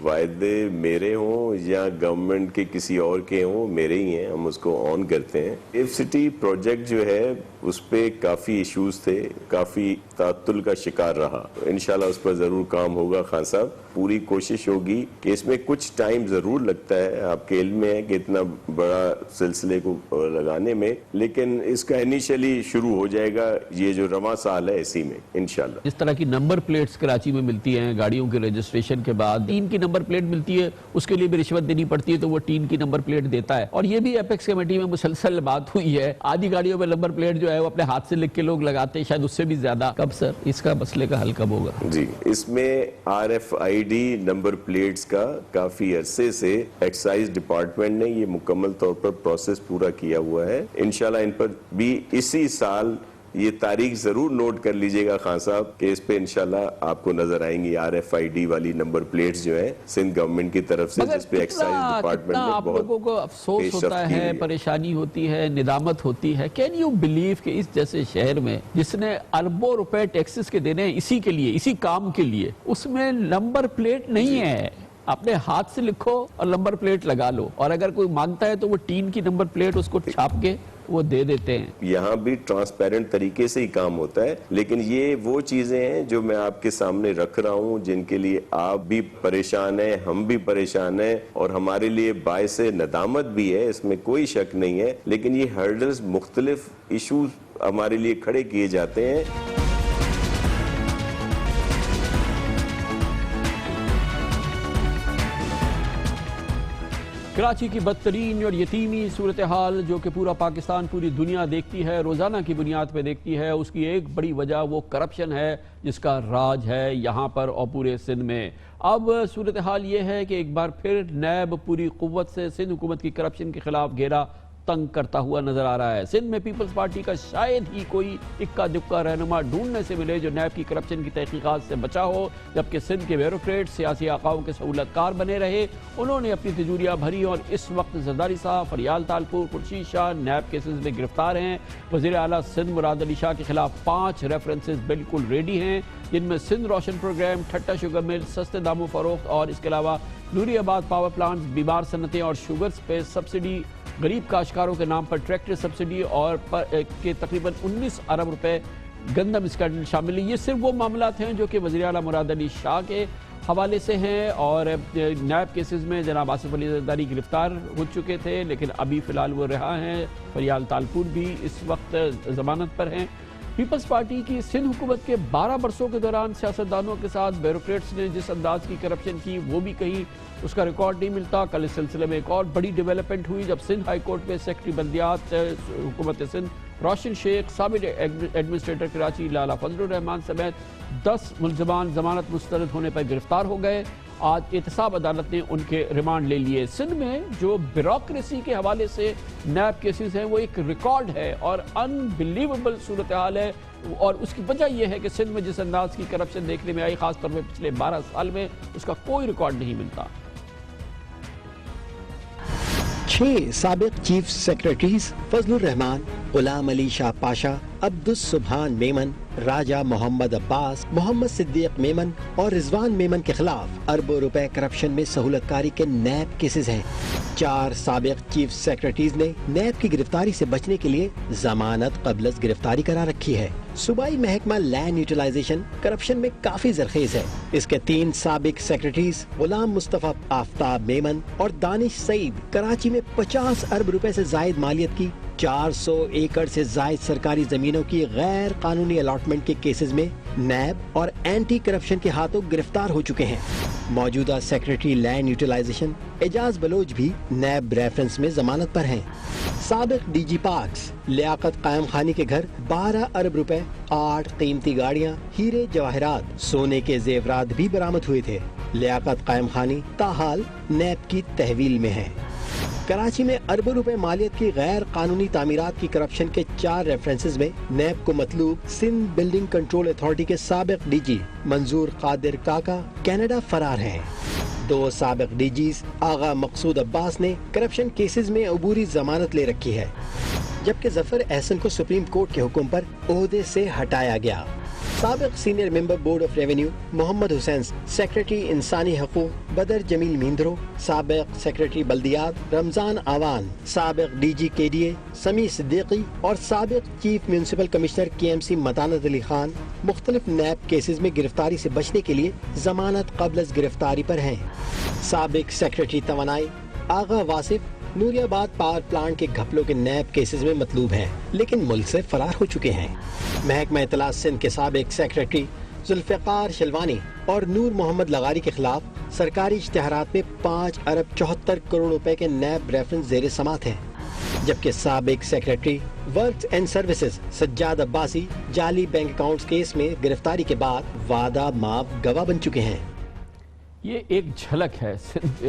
وعدے میرے ہوں یا گورنمنٹ کے کسی اور کے ہوں، میرے ہی ہیں، ہم اس کو آن کرتے ہیں۔ سیف سٹی پروجیکٹ جو ہے اس پہ کافی ایشوز تھے، کافی تعطل کا شکار رہا، انشاءاللہ اس پر ضرور کام ہوگا۔ خان صاحب پوری کوشش ہوگی کہ اس میں کچھ ٹائم ضرور لگتا ہے، آپ کے علم میں ہے کہ اتنا بڑا سلسلے کو لگانے میں، لیکن اس کا انیشلی شروع ہو جائے گا یہ جو رواں سال ہے اسی میں انشاءاللہ۔ اس طرح کی نمبر پلیٹس کراچی میں ملتی ہیں گاڑیوں کے رجسٹریشن کے بعد، ٹین کی نمبر پلیٹ ملتی ہے، اس کے لیے بھی رشوت دینی پڑتی ہے تو وہ ٹین کی نمبر پلیٹ دیتا ہے، اور یہ بھی ایپیکس کمیٹی میں مسلسل بات ہوئی ہے۔ آدھی گاڑیوں میں نمبر پلیٹ جو ہے وہ اپنے ہاتھ سے لکھ کے لوگ لگاتے ہیں، شاید اس سے بھی زیادہ۔ کب سر اس کا مسئلے کا حل کب ہوگا؟ جی، اس میں RFID نمبر پلیٹس کا کافی عرصے سے ایکسائز ڈپارٹمنٹ نے یہ مکمل طور پر پروسیس پورا کیا ہوا ہے، انشاءاللہ ان پر بھی اسی سال یہ تاریخ ضرور نوٹ کر لیجئے گا خان صاحب کہ اس پہ انشاءاللہ آپ کو نظر آئیں گی RFID والی نمبر پلیٹس جو ہیں سندھ گورنمنٹ کی طرف سے، جس پہ ایکسائز ڈپارٹمنٹ نے آپ لوگوں کو افسوس ہوتا ہے، پریشانی ہوتی ہے، ندامت ہوتی ہے۔ کین یو بلیو کہ اس جیسے شہر میں جس نے اربوں روپے ٹیکسز کے دینے ہیں اسی کے لیے، اسی کام کے لیے، اس میں نمبر پلیٹ نہیں ہے؟ اپنے ہاتھ سے لکھو اور نمبر پلیٹ لگا لو، اور اگر کوئی مانگتا ہے تو وہ ٹین کی نمبر پلیٹ اس کو چھاپ کے وہ دے دیتے ہیں۔ یہاں بھی ٹرانسپیرنٹ طریقے سے ہی کام ہوتا ہے، لیکن یہ وہ چیزیں ہیں جو میں آپ کے سامنے رکھ رہا ہوں جن کے لیے آپ بھی پریشان ہیں، ہم بھی پریشان ہیں، اور ہمارے لیے باعث ندامت بھی ہے، اس میں کوئی شک نہیں ہے، لیکن یہ ہرڈلز مختلف ایشوز ہمارے لیے کھڑے کیے جاتے ہیں۔ کراچی کی بدترین اور یتیمی صورتحال جو کہ پورا پاکستان، پوری دنیا دیکھتی ہے، روزانہ کی بنیاد پہ دیکھتی ہے، اس کی ایک بڑی وجہ وہ کرپشن ہے جس کا راج ہے یہاں پر اور پورے سندھ میں۔ اب صورتحال یہ ہے کہ ایک بار پھر نیب پوری قوت سے سندھ حکومت کی کرپشن کے خلاف گھیرا تنگ کرتا ہوا نظر آ رہا ہے۔ سندھ میں پیپلز پارٹی کا شاید ہی کوئی اکا دکا رہنما ڈھونڈنے سے ملے جو نیب کی کرپشن کی تحقیقات سے بچا ہو، جبکہ سندھ کے بیوروکریٹ سیاسی آقاؤں کے سہولت کار بنے رہے۔ انہوں نے اپنی تجوریاں بھری اور اس وقت زرداری صاحب، فریال تالپور، خورشید شاہ نیب کیسز میں گرفتار ہیں۔ وزیر اعلیٰ سندھ مراد علی شاہ کے خلاف 5 ریفرنسز بالکل ریڈی ہیں، جن میں سندھ روشن پروگرام، ٹھٹا شوگر مل، سستے داموں فروخت، اور اس کے علاوہ نوری آباد پاور پلانٹس، بیمار صنعتیں اور شوگرز پہ سبسڈی، غریب کاشتکاروں کے نام پر ٹریکٹر سبسڈی اور کے تقریباً 19 ارب روپے گندم اسکینڈل شامل ہیں۔ یہ صرف وہ معاملات ہیں جو کہ وزیر اعلیٰ مراد علی شاہ کے حوالے سے ہیں، اور نیب کیسز میں جناب آصف علی زرداری گرفتار ہو چکے تھے، لیکن ابھی فی الحال وہ رہا ہیں۔ فریال تالپور بھی اس وقت ضمانت پر ہیں۔ پیپلز پارٹی کی سندھ حکومت کے 12 برسوں کے دوران سیاستدانوں کے ساتھ بیوروکریٹس نے جس انداز کی کرپشن کی وہ بھی کہیں اس کا ریکارڈ نہیں ملتا۔ کل اس سلسلے میں ایک اور بڑی ڈیولپمنٹ ہوئی جب سندھ ہائی کورٹ میں سیکرٹری بلدیات حکومت سندھ روشن شیخ، سابق ایڈمنسٹریٹر کراچی لالا فضل الرحمان سمیت 10 ملزمان ضمانت مسترد ہونے پر گرفتار ہو گئے۔ آج احتساب عدالت نے ان کے ریمانڈ لے لیے۔ سندھ میں جو بیوروکریسی کے حوالے سے نیب کیسز ہیں وہ ایک ریکارڈ ہے اور انبلیویبل صورتحال ہے، اور اس کی وجہ یہ ہے کہ سندھ میں جس انداز کی کرپشن دیکھنے میں آئی، خاص طور پہ پچھلے 12 سال میں، اس کا کوئی ریکارڈ نہیں ملتا۔ 6 سابق چیف سیکرٹریز فضل الرحمان، غلام علی شاہ پاشا، عبدالسبحان میمن، راجہ محمد عباس، محمد صدیق میمن اور رضوان میمن کے خلاف اربوں روپے کرپشن میں سہولت کاری کے نیب کیسز ہیں۔ 4 سابق چیف سیکرٹریز نے نیب کی گرفتاری سے بچنے کے لیے ضمانت قبل از گرفتاری کرا رکھی ہے۔ صوبائی محکمہ لینڈ یوٹیلائزیشن کرپشن میں کافی زرخیز ہے۔ اس کے 3 سابق سیکرٹریز غلام مصطفیٰ آفتاب میمن اور دانش سعید کراچی میں 50 ارب روپے سے زائد مالیت کی 400 ایکڑ سے زائد سرکاری زمینوں کی غیر قانونی الاٹمنٹ کے کیسز میں نیب اور اینٹی کرپشن کے ہاتھوں گرفتار ہو چکے ہیں۔ موجودہ سیکرٹری لینڈ یوٹیلائزیشن اعجاز بلوچ بھی نیب ریفرنس میں ضمانت پر ہیں۔ سابق ڈی جی پارکس لیاقت قائم خانی کے گھر 12 ارب روپے، 8 قیمتی گاڑیاں، ہیرے جواہرات، سونے کے زیورات بھی برآمد ہوئے تھے۔ لیاقت قائم خانی تاحال نیب کی تحویل میں ہے۔ کراچی میں اربوں روپے مالیت کی غیر قانونی تعمیرات کی کرپشن کے 4 ریفرنسز میں نیب کو مطلوب سندھ بلڈنگ کنٹرول اتھارٹی کے سابق ڈی جی منظور قادر کاکا کینیڈا فرار ہیں۔ 2 سابق ڈی جیز آغا مقصود عباس نے کرپشن کیسز میں عبوری ضمانت لے رکھی ہے، جبکہ ظفر احسن کو سپریم کورٹ کے حکم پر عہدے سے ہٹایا گیا۔ سابق senior member board of revenue Muhammad Hussain, secretary انسانی حقوق بدر جمیل میندرو، سابق سیکرٹری بلدیات رمضان آوان، سابق ڈی جی کے ڈی اے سمیع صدیقی اور سابق چیف میونسپل کمشنر کے ایم سی متانت علی خان مختلف نیب کیسز میں گرفتاری سے بچنے کے لیے ضمانت قبل از گرفتاری پر ہیں۔ سابق سیکرٹری توانائی آغا واصف نوری آباد پاور پلانٹ کے گھپلوں کے نیب کیسز میں مطلوب ہیں، لیکن ملک سے فرار ہو چکے ہیں۔ محکمہ اطلاعات سندھ کے سابق سیکرٹری ذوالفقار شلوانی اور نور محمد لغاری کے خلاف سرکاری اشتہارات میں 5 ارب 74 کروڑ روپے کے نیب ریفرنس زیر سماعت ہیں، جبکہ سابق secretary works and services Sajjad Abbasi جعلی بینک اکاؤنٹس کیس میں گرفتاری کے بعد وعدہ معاف گواہ بن چکے ہیں۔ یہ ایک جھلک ہے سندھ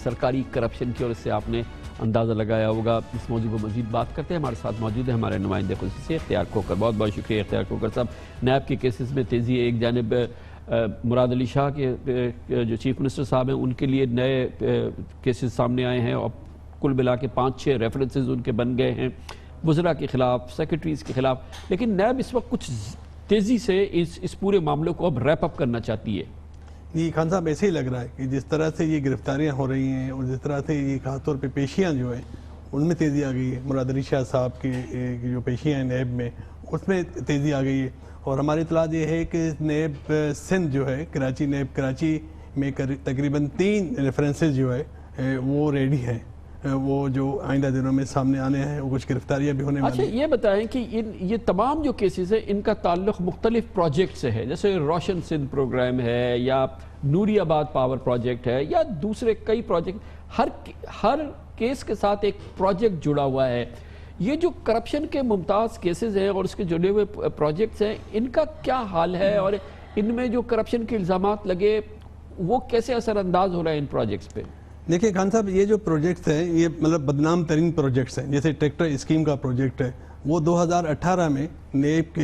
سرکاری کرپشن کی، اور اس سے آپ نے اندازہ لگایا ہوگا۔ اس موضوع پر مزید بات کرتے ہیں، ہمارے ساتھ موجود ہیں ہمارے نمائندے خصوصی اختیار کوکر۔ بہت بہت شکریہ اختیار کوکر صاحب۔ نیب کے کیسز میں تیزی ہے، ایک جانب مراد علی شاہ کے جو چیف منسٹر صاحب ہیں ان کے لیے نئے کیسز سامنے آئے ہیں، اور کل ملا کے 5-6 ریفرنسز ان کے بن گئے ہیں وزراء کے خلاف، سیکرٹریز کے خلاف، لیکن نیب اس وقت کچھ تیزی سے اس پورے معاملے کو اب ریپ اپ کرنا چاہتی ہے۔ جی خان صاحب، ایسے ہی لگ رہا ہے کہ جس طرح سے یہ گرفتاریاں ہو رہی ہیں اور جس طرح سے یہ خاص طور پہ پیشیاں جو ہیں ان میں تیزی آ گئی ہے، مراد علی شاہ صاحب کی جو پیشیاں ہیں نیب میں اس میں تیزی آ گئی ہے، اور ہماری اطلاع یہ ہے کہ نیب سندھ جو ہے کراچی، نیب کراچی میں تقریباً 3 ریفرنسز جو ہے وہ ریڈی ہیں، وہ جو آئندہ دنوں میں سامنے آنے ہیں، وہ کچھ گرفتاریاں بھی ہونے والی ہیں۔ اچھا یہ بتائیں کہ یہ تمام جو کیسز ہیں ان کا تعلق مختلف پروجیکٹ سے ہے، جیسے روشن سندھ پروگرام ہے یا نوری آباد پاور پروجیکٹ ہے یا دوسرے کئی پروجیکٹ، ہر کیس کے ساتھ ایک پروجیکٹ جڑا ہوا ہے۔ یہ جو کرپشن کے ممتاز کیسز ہیں اور اس کے جڑے ہوئے پروجیکٹس ہیں، ان کا کیا حال ہے، اور ان میں جو کرپشن کے الزامات لگے وہ کیسے اثر انداز ہو رہا ہے ان پروجیکٹس پہ؟ دیکھیں خان صاحب، یہ جو پروجیکٹس ہیں یہ مطلب بدنام ترین پروجیکٹس ہیں، جیسے ٹریکٹر اسکیم کا پروجیکٹ ہے، وہ 2018 میں نیب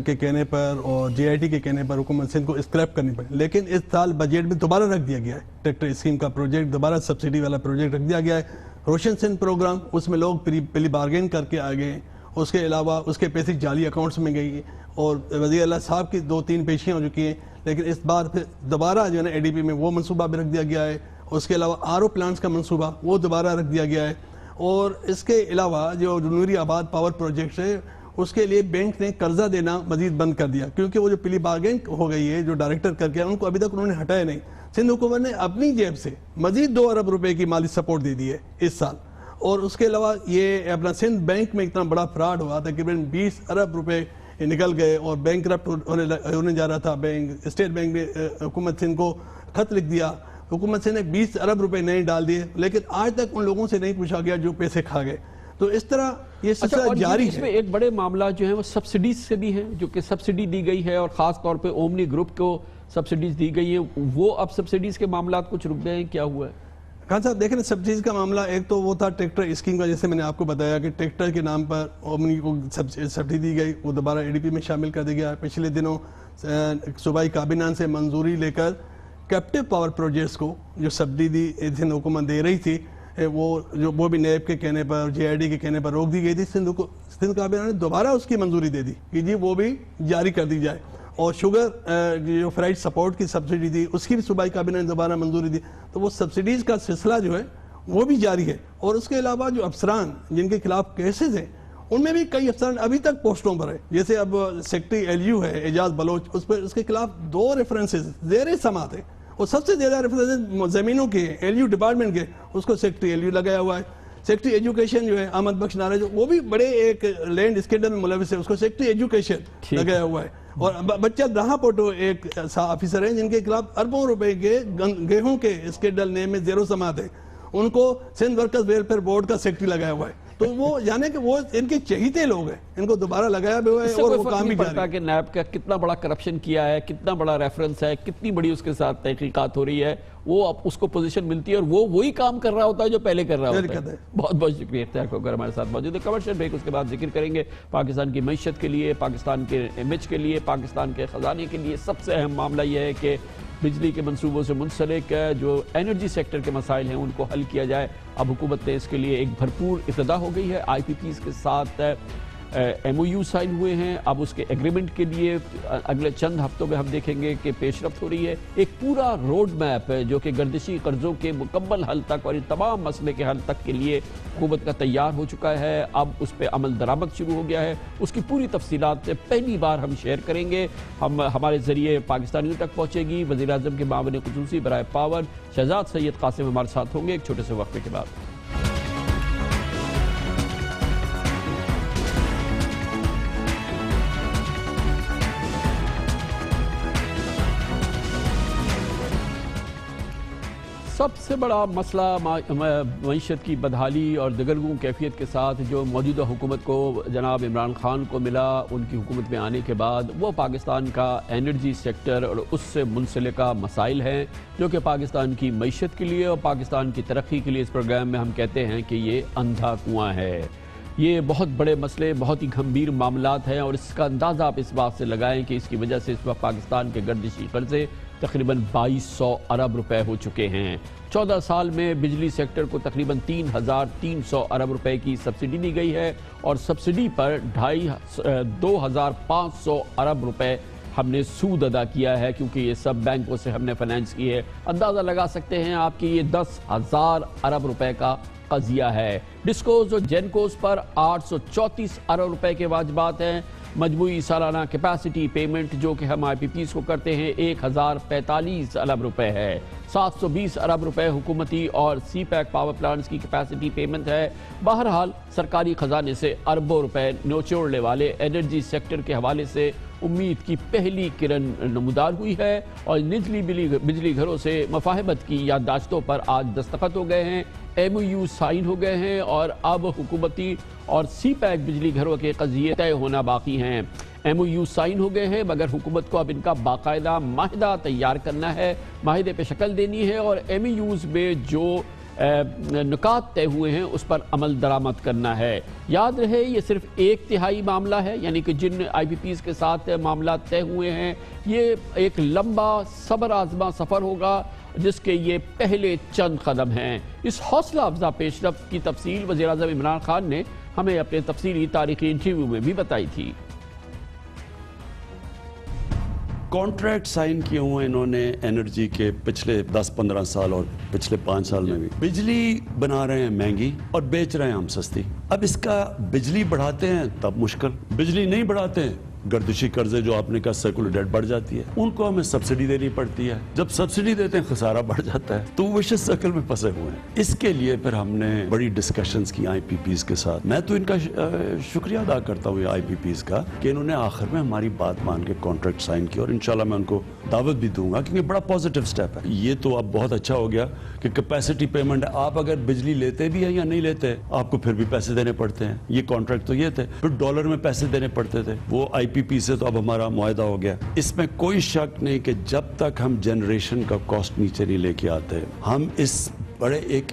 کے کہنے پر اور جے آئی ٹی کے کہنے پر حکومت سندھ کو اسکریپ کرنی پڑی، لیکن اس سال بجٹ میں دوبارہ رکھ دیا گیا ہے۔ ٹریکٹر اسکیم کا پروجیکٹ دوبارہ سبسڈی والا پروجیکٹ رکھ دیا گیا ہے۔ روشن سندھ پروگرام، اس میں لوگ پہلی بارگین کر کے آ گئے ہیں، اس کے علاوہ اس کے پیسے جعلی اکاؤنٹس میں گئی ہیں، اور وزیر اعلیٰ صاحب کی 2-3 پیشیاں ہو چکی ہیں، لیکن اس بار پھر دوبارہ جو ہے نا اے ڈی پی میں وہ منصوبہ بھی رکھ دیا گیا ہے۔ اس کے علاوہ آر او پلانٹس کا منصوبہ وہ دوبارہ رکھ دیا گیا ہے، اور اس کے علاوہ جو نوری آباد پاور پروجیکٹ ہے اس کے لیے بینک نے قرضہ دینا مزید بند کر دیا، کیونکہ وہ جو پلی بارگین ہو گئی ہے جو ڈائریکٹر کر کے ان کو ابھی تک انہوں نے ہٹایا نہیں۔ سندھ حکومت نے اپنی جیب سے مزید 2 ارب روپے کی مالی سپورٹ دے دی ہے اس سال، اور اس کے علاوہ یہ اپنا سندھ بینک میں اتنا بڑا فراڈ ہوا، تقریباً 20 ارب روپے نکل گئے اور بینک کرپٹ ہونے جا رہا تھا بینک۔ اسٹیٹ بینک نے حکومت سندھ کو خط لکھ دیا، حکومت سندھ نے 20 ارب روپے نہیں ڈال دیے، لیکن آج تک ان لوگوں سے نہیں پوچھا گیا جو پیسے کھا گئے۔ تو اس طرح یہ سلسلہ جاری ہے۔ اس میں ایک بڑے معاملہ جو ہیں وہ سبسڈیز سے بھی ہیں، جو کہ سبسڈی دی گئی ہے اور خاص طور پہ اومنی گروپ کو سبسڈیز دی گئی ہیں، وہ اب سبسڈیز کے معاملات کچھ رک گئے ہیں، کیا ہوا ہے؟ خان صاحب دیکھیں، سبسڈیز کا معاملہ ایک تو وہ تھا ٹریکٹر اسکیم کا، جیسے میں نے آپ کو بتایا کہ ٹریکٹر کے نام پر اومنی کو سبسڈی دی گئی، وہ دوبارہ اے ڈی پی میں شامل کر دیا گیا۔ پچھلے دنوں صوبائی کابینہ سے منظوری لے کر کیپٹیو پاور پروجیکٹس کو جو سبسڈی سندھ حکومت دے رہی تھی وہ بھی نیب کے کہنے پر، جے آئی ڈی کے کہنے پر روک دی گئی تھی۔ سندھ کابینہ نے دوبارہ اس کی منظوری دے دی کہ جی وہ بھی جاری کر دی جائے. اور شوگر جو فرائڈ سپورٹ کی سبسڈی تھی اس کی بھی صوبائی کابینہ نے دوبارہ منظوری دی. تو وہ سبسڈیز کا سلسلہ جو ہے وہ بھی جاری ہے. اور اس کے علاوہ جو افسران جن کے خلاف کیسز ہیں ان میں بھی کئی افسران ابھی تک پوسٹوں پر ہیں. جیسے اب سیکٹری ایل یو ہے اعجاز بلوچ, اس کے خلاف 2 ریفرنسز زیر سماعت ہیں. اور سب سے زیادہ ریفرنسز زمینوں کے ایل یو ڈپارٹمنٹ کے, اس کو سیکٹری ایل یو لگایا ہوا ہے. سیکٹری ایجوکیشن جو ہے احمد بخش نارے جو وہ بھی بڑے ایک لینڈ اسکینڈل میں ملوث ہے, اس کو سیکٹری ایجوکیشن لگایا ہوا ہے. اور بچہ رہا پوٹو ایک آفیسر ہیں جن کے خلاف اربوں روپے کے گیہوں کے اسکینڈل نیم میں زیرو سماعت ہے, ان کو سندھ ورکرز ویلفیئر بورڈ کا سیکٹری لگایا ہوا ہے. تو وہ جانے کہ وہ ان کے چہیتے لوگ ہیں, ان کو دوبارہ لگایا بھی ہوا ہے اور وہ کام بھی پڑتا کہ نیب کا کتنا بڑا کرپشن کیا ہے, کتنا بڑا ریفرنس ہے, کتنی بڑی اس کے ساتھ تحقیقات ہو رہی ہے, وہ اب اس کو پوزیشن ملتی ہے اور وہ وہی کام کر رہا ہوتا ہے جو پہلے کر رہا ہوتا ہے. بہت بہت شکریہ اختیار کھوکھر ہمارے ساتھ موجود ہے. کمرشل بریک, اس کے بعد ذکر کریں گے پاکستان کی معیشت کے لیے, پاکستان کے امیج کے لیے, پاکستان کے خزانے کے لیے سب سے اہم معاملہ یہ ہے کہ بجلی کے منصوبوں سے منسلک جو انرجی سیکٹر کے مسائل ہیں ان کو حل کیا جائے. اب حکومت نے اس کے لیے ایک بھرپور ابتدا ہو گئی ہے. آئی پی پیز کے ساتھ ایم او یو سائن ہوئے ہیں. اب اس کے ایگریمنٹ کے لیے اگلے چند ہفتوں میں ہم دیکھیں گے کہ پیش رفت ہو رہی ہے. ایک پورا روڈ میپ ہے جو کہ گردشی قرضوں کے مکمل حل تک اور ان تمام مسئلے کے حل تک کے لیے حکومت کا تیار ہو چکا ہے. اب اس پہ عمل درآمد شروع ہو گیا ہے. اس کی پوری تفصیلات سے پہلی بار ہم شیئر کریں گے. ہمارے ذریعے پاکستانیوں تک پہنچے گی. وزیر اعظم کے معاون خصوصی برائے پاور شہزاد سید قاسم ہمارے ساتھ ہوں گے ایک چھوٹے سے وقفے کے بعد. سب سے بڑا مسئلہ معیشت کی بدحالی اور دگرگوں کیفیت کے ساتھ جو موجودہ حکومت کو جناب عمران خان کو ملا ان کی حکومت میں آنے کے بعد, وہ پاکستان کا انرجی سیکٹر اور اس سے منسلکہ مسائل ہیں جو کہ پاکستان کی معیشت کے لیے اور پاکستان کی ترقی کے لیے اس پروگرام میں ہم کہتے ہیں کہ یہ اندھا کنواں ہے. یہ بہت بڑے مسئلے, بہت ہی گھمبیر معاملات ہیں اور اس کا اندازہ آپ اس بات سے لگائیں کہ اس کی وجہ سے اس وقت پاکستان کے گردشی قرضے تقریباً 2200 ارب روپے ہو چکے ہیں. 14 سال میں بجلی سیکٹر کو تقریباً 3300 ارب روپے کی سبسڈی دی گئی ہے اور سبسڈی پر 2500 ارب روپے ہم نے سود ادا کیا ہے کیونکہ یہ سب بینکوں سے ہم نے فائنینس کی ہے. اندازہ لگا سکتے ہیں آپ کہ یہ 10,000 ارب روپے کا قضیہ ہے. ڈسکوز اور جینکوز پر 834 ارب روپے کے واجبات ہیں. مجموعی سالانہ کیپیسٹی پیمنٹ جو کہ ہم آئی پی پیز کو کرتے ہیں 1045 ارب روپے ہے. 720 ارب روپے حکومتی اور سی پیک پاور پلانٹس کی کیپیسٹی پیمنٹ ہے. بہرحال سرکاری خزانے سے اربوں روپے نچوڑنے والے انرجی سیکٹر کے حوالے سے امید کی پہلی کرن نمودار ہوئی ہے اور نجلی بجلی گھروں سے مفاہمت کی یادداشتوں پر آج دستخط ہو گئے ہیں. ایم او یو سائن ہو گئے ہیں اور اب حکومتی اور سی پیک بجلی گھروں کے قضیے طے ہونا باقی ہیں. ایم او یو سائن ہو گئے ہیں مگر حکومت کو اب ان کا باقاعدہ معاہدہ تیار کرنا ہے, معاہدے پہ شکل دینی ہے اور ایم او یوز میں جو نکات طے ہوئے ہیں اس پر عمل درآمد کرنا ہے. یاد رہے یہ صرف 1/3 معاملہ ہے, یعنی کہ جن آئی پی پیز کے ساتھ معاملات طے ہوئے ہیں یہ ایک لمبا صبر آزما سفر ہوگا جس کے یہ پہلے چند قدم ہیں. اس حوصلہ افزا پیش رفت کی تفصیل وزیر اعظم عمران خان نے ہمیں اپنے تفصیلی تاریخی انٹرویو میں بھی بتائی تھی. کانٹریکٹ سائن کیے ہوئے انہوں نے انرجی کے پچھلے 10-15 سال اور پچھلے 5 سال میں بھی. بجلی بنا رہے ہیں مہنگی اور بیچ رہے ہیں ہم سستی. اب اس کا بجلی بڑھاتے ہیں تب مشکل, بجلی نہیں بڑھاتے ہیں گردشی قرضے جو آپ نے کہا سرکولر ڈیٹ بڑھ جاتی ہے, ان کو ہمیں سبسڈی دینی پڑتی ہے. جب سبسڈی دیتے ہیں خسارہ بڑھ جاتا ہے, تو وشس سرکل میں پھنسے ہوئے ہیں. اس کے لیے پھر ہم نے بڑی ڈسکشنز کی آئی پی پیز کے ساتھ. میں تو ان کا شکریہ ادا کرتا ہوں آئی پی پیز کا کہ انہوں نے آخر میں ہماری بات مان کے کانٹریکٹ سائن کیا اور انشاءاللہ میں ان کو دعوت بھی دوں گا کیونکہ بڑا پازیٹیو سٹیپ ہے. یہ تو اب بہت اچھا ہو گیا کہ کیپیسٹی پیمنٹ ہے, آپ اگر بجلی لیتے بھی ہیں یا نہیں لیتے آپ کو پھر بھی پیسے دینے پڑتے ہیں. یہ کانٹریکٹ تو یہ تھے, پھر ڈالر میں پیسے دینے پڑتے تھے. وہ آئی پی پی سے تو اب ہمارا معاہدہ ہو گیا. اس میں کوئی شک نہیں کہ جب تک ہم جنریشن کا کاسٹ نیچے نہیں لے کے آتے, ہم اس بڑے ایک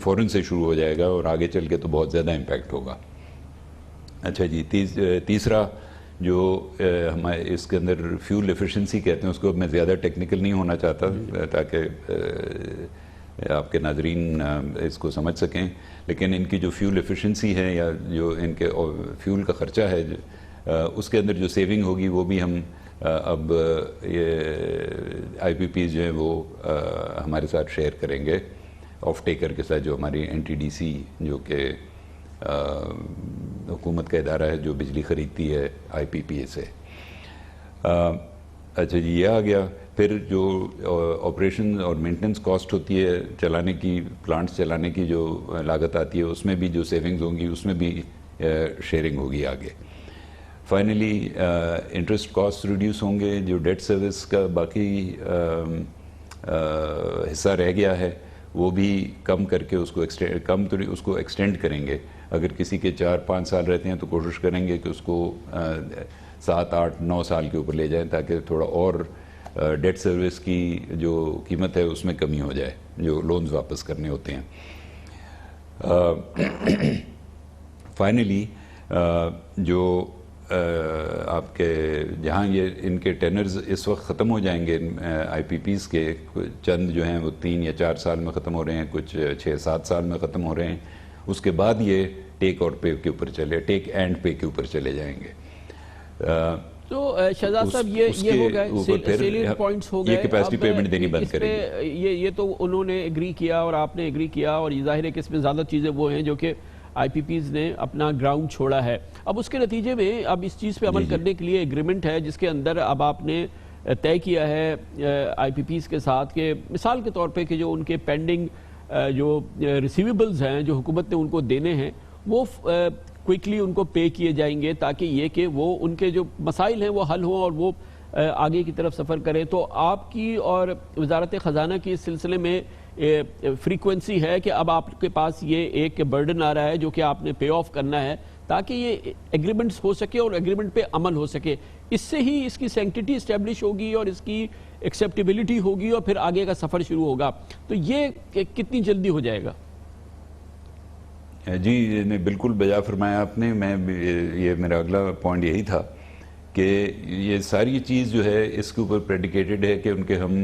فوراً سے شروع ہو جائے گا اور آگے چل کے تو بہت زیادہ امپیکٹ ہوگا. اچھا جی, تیسرا جو ہمارے اس کے اندر فیول ایفیشنسی کہتے ہیں, اس کو میں زیادہ ٹیکنیکل نہیں ہونا چاہتا تاکہ آپ کے ناظرین اس کو سمجھ سکیں, لیکن ان کی جو فیول ایفیشنسی ہے یا جو ان کے فیول کا خرچہ ہے اس کے اندر جو سیونگ ہوگی وہ بھی ہم اب یہ آئی پی پیز جو ہیں وہ ہمارے ساتھ شیئر کریں گے آف ٹیکر کے ساتھ, جو ہماری این ٹی ڈی سی جو کہ حکومت کا ادارہ ہے جو بجلی خریدتی ہے آئی پی پی سے. اچھا جی, یہ آ گیا. پھر جو آپریشن اور مینٹننس کاسٹ ہوتی ہے چلانے کی, پلانٹس چلانے کی جو لاگت آتی ہے, اس میں بھی جو سیونگز ہوں گی اس میں بھی شیئرنگ ہوگی آگے. فائنلی انٹرسٹ کاسٹ ریڈیوس ہوں گے. جو ڈیٹ سروس کا باقی حصہ رہ گیا ہے وہ بھی کم کر کے اس کو ایکسٹینڈ کریں گے. اگر کسی کے 4-5 سال رہتے ہیں تو کوشش کریں گے کہ اس کو 7-8-9 سال کے اوپر لے جائیں تاکہ تھوڑا اور ڈیٹ سروس کی جو قیمت ہے اس میں کمی ہو جائے جو لونز واپس کرنے ہوتے ہیں. فائنلی جو آپ کے جہاں یہ ان کے ٹینرز اس وقت ختم ہو جائیں گے آئی پی پیز کے, چند جو ہیں وہ 3 یا 4 سال میں ختم ہو رہے ہیں, کچھ 6-7 سال میں ختم ہو رہے ہیں. اس کے بعد یہ ٹیک اور پے کے اوپر ٹیک اینڈ پے کے اوپر چلے جائیں گے. تو شہزاد صاحب یہ ہو گئے سیلینٹ پوائنٹس ہو گئے. یہ کیپیسٹی پیمنٹ دینی بند کریں گے. یہ تو انہوں نے ایگری کیا اور آپ نے ایگری کیا, اور یہ ظاہر ہے کہ اس میں زیادہ چیزیں وہ ہیں جو کہ آئی پی پیز نے اپنا گراؤنڈ چھوڑا ہے. اب اس کے نتیجے میں اب اس چیز پہ عمل کرنے کے لیے ایگریمنٹ ہے جس کے اندر اب آپ نے طے کیا ہے آئی پی پیز کے ساتھ کہ مثال کے طور پہ کہ جو ان کے پینڈنگ جو ریسیویبلز ہیں جو حکومت نے ان کو دینے ہیں وہ کوئکلی ان کو پے کیے جائیں گے تاکہ یہ کہ وہ ان کے جو مسائل ہیں وہ حل ہوں اور وہ آگے کی طرف سفر کریں. تو آپ کی اور وزارت خزانہ کی اس سلسلے میں فریکوینسی ہے کہ اب آپ کے پاس یہ ایک برڈن آ رہا ہے جو کہ آپ نے پے آف کرنا ہے تاکہ یہ ایگریمنٹس ہو سکے اور ایگریمنٹ پہ عمل ہو سکے. اس سے ہی اس کی سینکٹیٹی اسٹیبلش ہوگی اور اس کی ایکسیپٹیبلٹی ہوگی اور پھر آگے کا سفر شروع ہوگا. تو یہ کتنی جلدی ہو جائے گا؟ جی بالکل بجا فرمایا آپ نے. میں یہ میرا اگلا پوائنٹ یہی تھا کہ یہ ساری چیز جو ہے اس کے اوپر پریڈیکیٹڈ ہے کہ ان کے ہم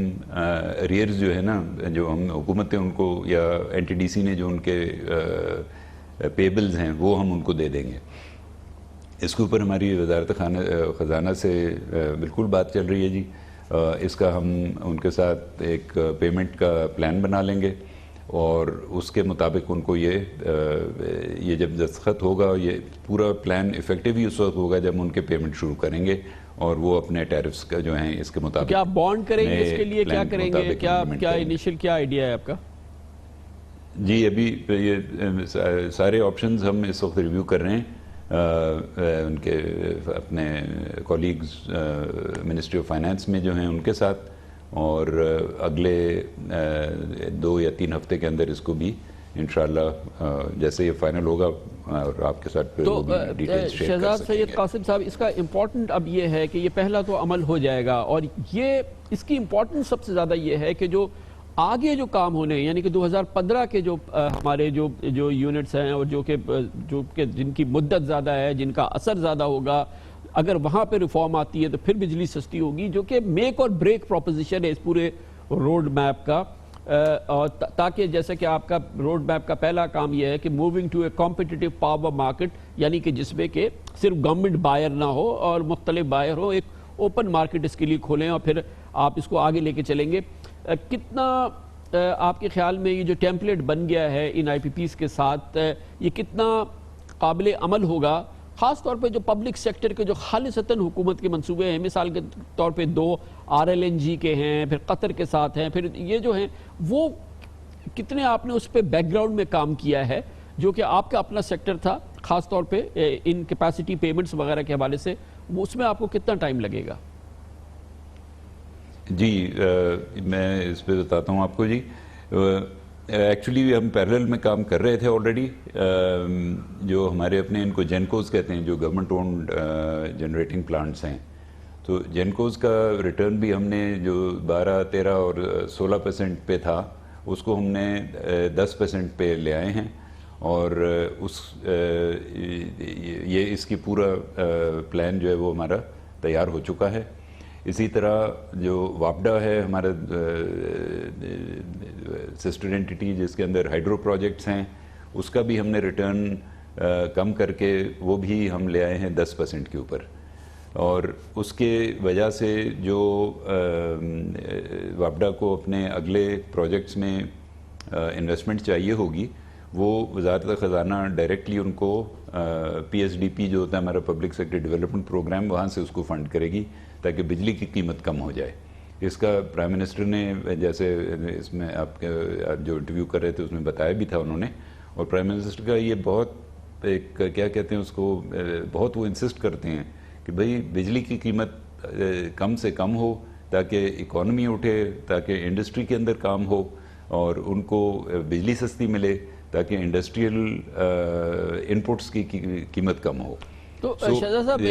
ریئرز جو ہے نا جو ہم حکومتیں ان کو یا این ٹی ڈی سی نے جو ان کے پیبلز ہیں وہ ہم ان کو دے دیں گے. اس کے اوپر ہماری وزارت خزانہ سے بالکل بات چل رہی ہے جی. اس کا ہم ان کے ساتھ ایک پیمنٹ کا پلان بنا لیں گے اور اس کے مطابق ان کو یہ جب دستخط ہوگا یہ پورا پلان افیکٹو ہی اس وقت ہوگا جب ان کے پیمنٹ شروع کریں گے اور وہ اپنے ٹیرفز کا جو ہیں اس کے مطابق. کیا بانڈ کریں گے اس کے لیے, کیا کریں گے, کیا انیشل کیا آئیڈیا ہے آپ کا؟ جی ابھی یہ سارے آپشنز ہم اس وقت ریویو کر رہے ہیں ان کے اپنے کولیگز منسٹری آف فائنانس میں جو ہیں ان کے ساتھ, اور اگلے 2 یا 3 ہفتے کے اندر اس کو بھی انشاءاللہ جیسے یہ فائنل ہوگا اور آپ کے ساتھ تو شہزاد سید قاسم صاحب اس کا امپورٹنٹ اب یہ ہے کہ یہ پہلا تو عمل ہو جائے گا اور یہ اس کی امپورٹنس سب سے زیادہ یہ ہے کہ جو آگے جو کام ہونے یعنی کہ 2015 کے جو ہمارے جو یونٹس ہیں اور جو کہ جن کی مدت زیادہ ہے, جن کا اثر زیادہ ہوگا, اگر وہاں پہ ریفارم آتی ہے تو پھر بجلی سستی ہوگی, جو کہ میک اور بریک پروپوزیشن ہے اس پورے روڈ میپ کا. اور تاکہ جیسے کہ آپ کا روڈ میپ کا پہلا کام یہ ہے کہ moving to a competitive power market, یعنی کہ جس میں کہ صرف گورنمنٹ بائر نہ ہو اور مختلف بائر ہو, ایک اوپن مارکیٹ اس کے لیے کھولیں اور پھر آپ اس کو آگے لے کے چلیں گے. کتنا آپ کے خیال میں یہ جو ٹیمپلیٹ بن گیا ہے ان آئی پی پیز کے ساتھ یہ کتنا قابل عمل ہوگا, خاص طور پہ جو پبلک سیکٹر کے جو خالصتاً حکومت کے منصوبے ہیں, مثال کے طور پہ 2 RLNG کے ہیں, پھر قطر کے ساتھ ہیں, پھر یہ جو ہیں وہ کتنے آپ نے اس پہ بیک گراؤنڈ میں کام کیا ہے جو کہ آپ کا اپنا سیکٹر تھا, خاص طور پہ ان کیپیسٹی پیمنٹس وغیرہ کے حوالے سے, اس میں آپ کو کتنا ٹائم لگے گا؟ جی میں اس پہ بتاتا ہوں آپ کو جی. ایکچولی ہم پیرلل میں کام کر رہے تھے آلریڈی. جو ہمارے اپنے ان کو جینکوز کہتے ہیں جو گورنمنٹ اونڈ جنریٹنگ پلانٹس ہیں, تو جینکوز کا ریٹرن بھی ہم نے جو 12, 13 اور 16% پہ تھا اس کو ہم نے 10% پہ لے آئے ہیں، اور یہ اس کی پورا پلان جو ہے وہ ہمارا تیار ہو چکا ہے۔ اسی طرح جو واپڈا ہے ہمارا سسٹر اینٹیٹی جس کے اندر ہائیڈرو پروجیکٹس ہیں، اس کا بھی ہم نے ریٹرن کم کر کے وہ بھی ہم لے آئے ہیں 10% کے اوپر، اور اس کے وجہ سے جو واپڈا کو اپنے اگلے پروجیکٹس میں انویسٹمنٹ چاہیے ہوگی وہ وزارت خزانہ ڈائریکٹلی ان کو PSDP جو ہوتا ہے ہمارا پبلک سیکٹر ڈیولپمنٹ پروگرام، وہاں سے اس کو فنڈ کرے گی تاکہ بجلی کی قیمت کم ہو جائے۔ اس کا پرائم منسٹر نے جیسے اس میں آپ جو انٹرویو کر رہے تھے اس میں بتایا بھی تھا انہوں نے، اور پرائم منسٹر کا یہ بہت ایک کیا کہتے ہیں اس کو، بہت وہ انسسٹ کرتے ہیں کہ بھئی بجلی کی قیمت کم سے کم ہو تاکہ اکانومی اٹھے، تاکہ انڈسٹری کے اندر کام ہو اور ان کو بجلی سستی ملے تاکہ انڈسٹریل انپٹس کی قیمت کم ہو۔ تو شہزاد صاحب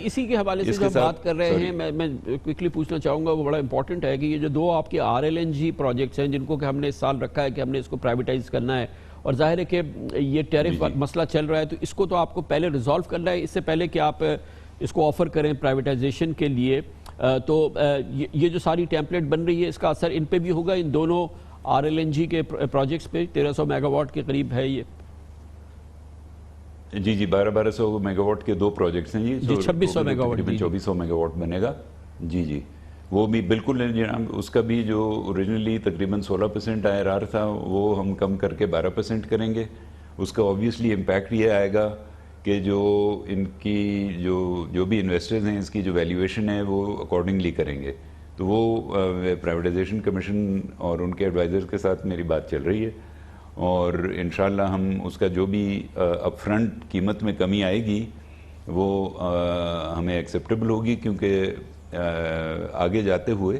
اسی کے حوالے سے جو بات کر رہے ہیں میں کوئکلی پوچھنا چاہوں گا، وہ بڑا امپورٹنٹ ہے کہ یہ جو 2 آپ کے RLNG پروجیکٹس ہیں جن کو کہ ہم نے اس سال رکھا ہے کہ ہم نے اس کو پرائیویٹائز کرنا ہے، اور ظاہر ہے کہ یہ ٹیرف مسئلہ چل رہا ہے، تو اس کو تو آپ کو پہلے ریزالو کرنا ہے اس سے پہلے کہ آپ اس کو آفر کریں پرائیویٹائزیشن کے لیے۔ تو یہ جو ساری ٹیمپلیٹ بن رہی ہے اس کا اثر ان پہ بھی ہوگا، ان دونوں RLNG کے پروجیکٹس پہ 1300 میگا واٹ کے قریب ہے یہ؟ جی 1200 میگا واٹ کے 2 پروجیکٹس ہیں جی، 2600 میگا واٹ، 2400 میگا واٹ بنے گا جی وہ بھی بالکل اس کا بھی جو اوریجنلی تقریباً 16% IRR تھا وہ ہم کم کر کے 12% کریں گے۔ اس کا آبویسلی امپیکٹ یہ آئے گا کہ جو ان کی جو بھی انویسٹرز ہیں اس کی جو ویلیویشن ہے وہ اکارڈنگلی کریں گے، تو وہ پرائیویٹائزیشن کمیشن اور ان کے ایڈوائزر کے ساتھ میری بات چل رہی ہے، اور انشاءاللہ ہم اس کا جو بھی اپ فرنٹ قیمت میں کمی آئے گی وہ ہمیں ایکسیپٹیبل ہوگی، کیونکہ آگے جاتے ہوئے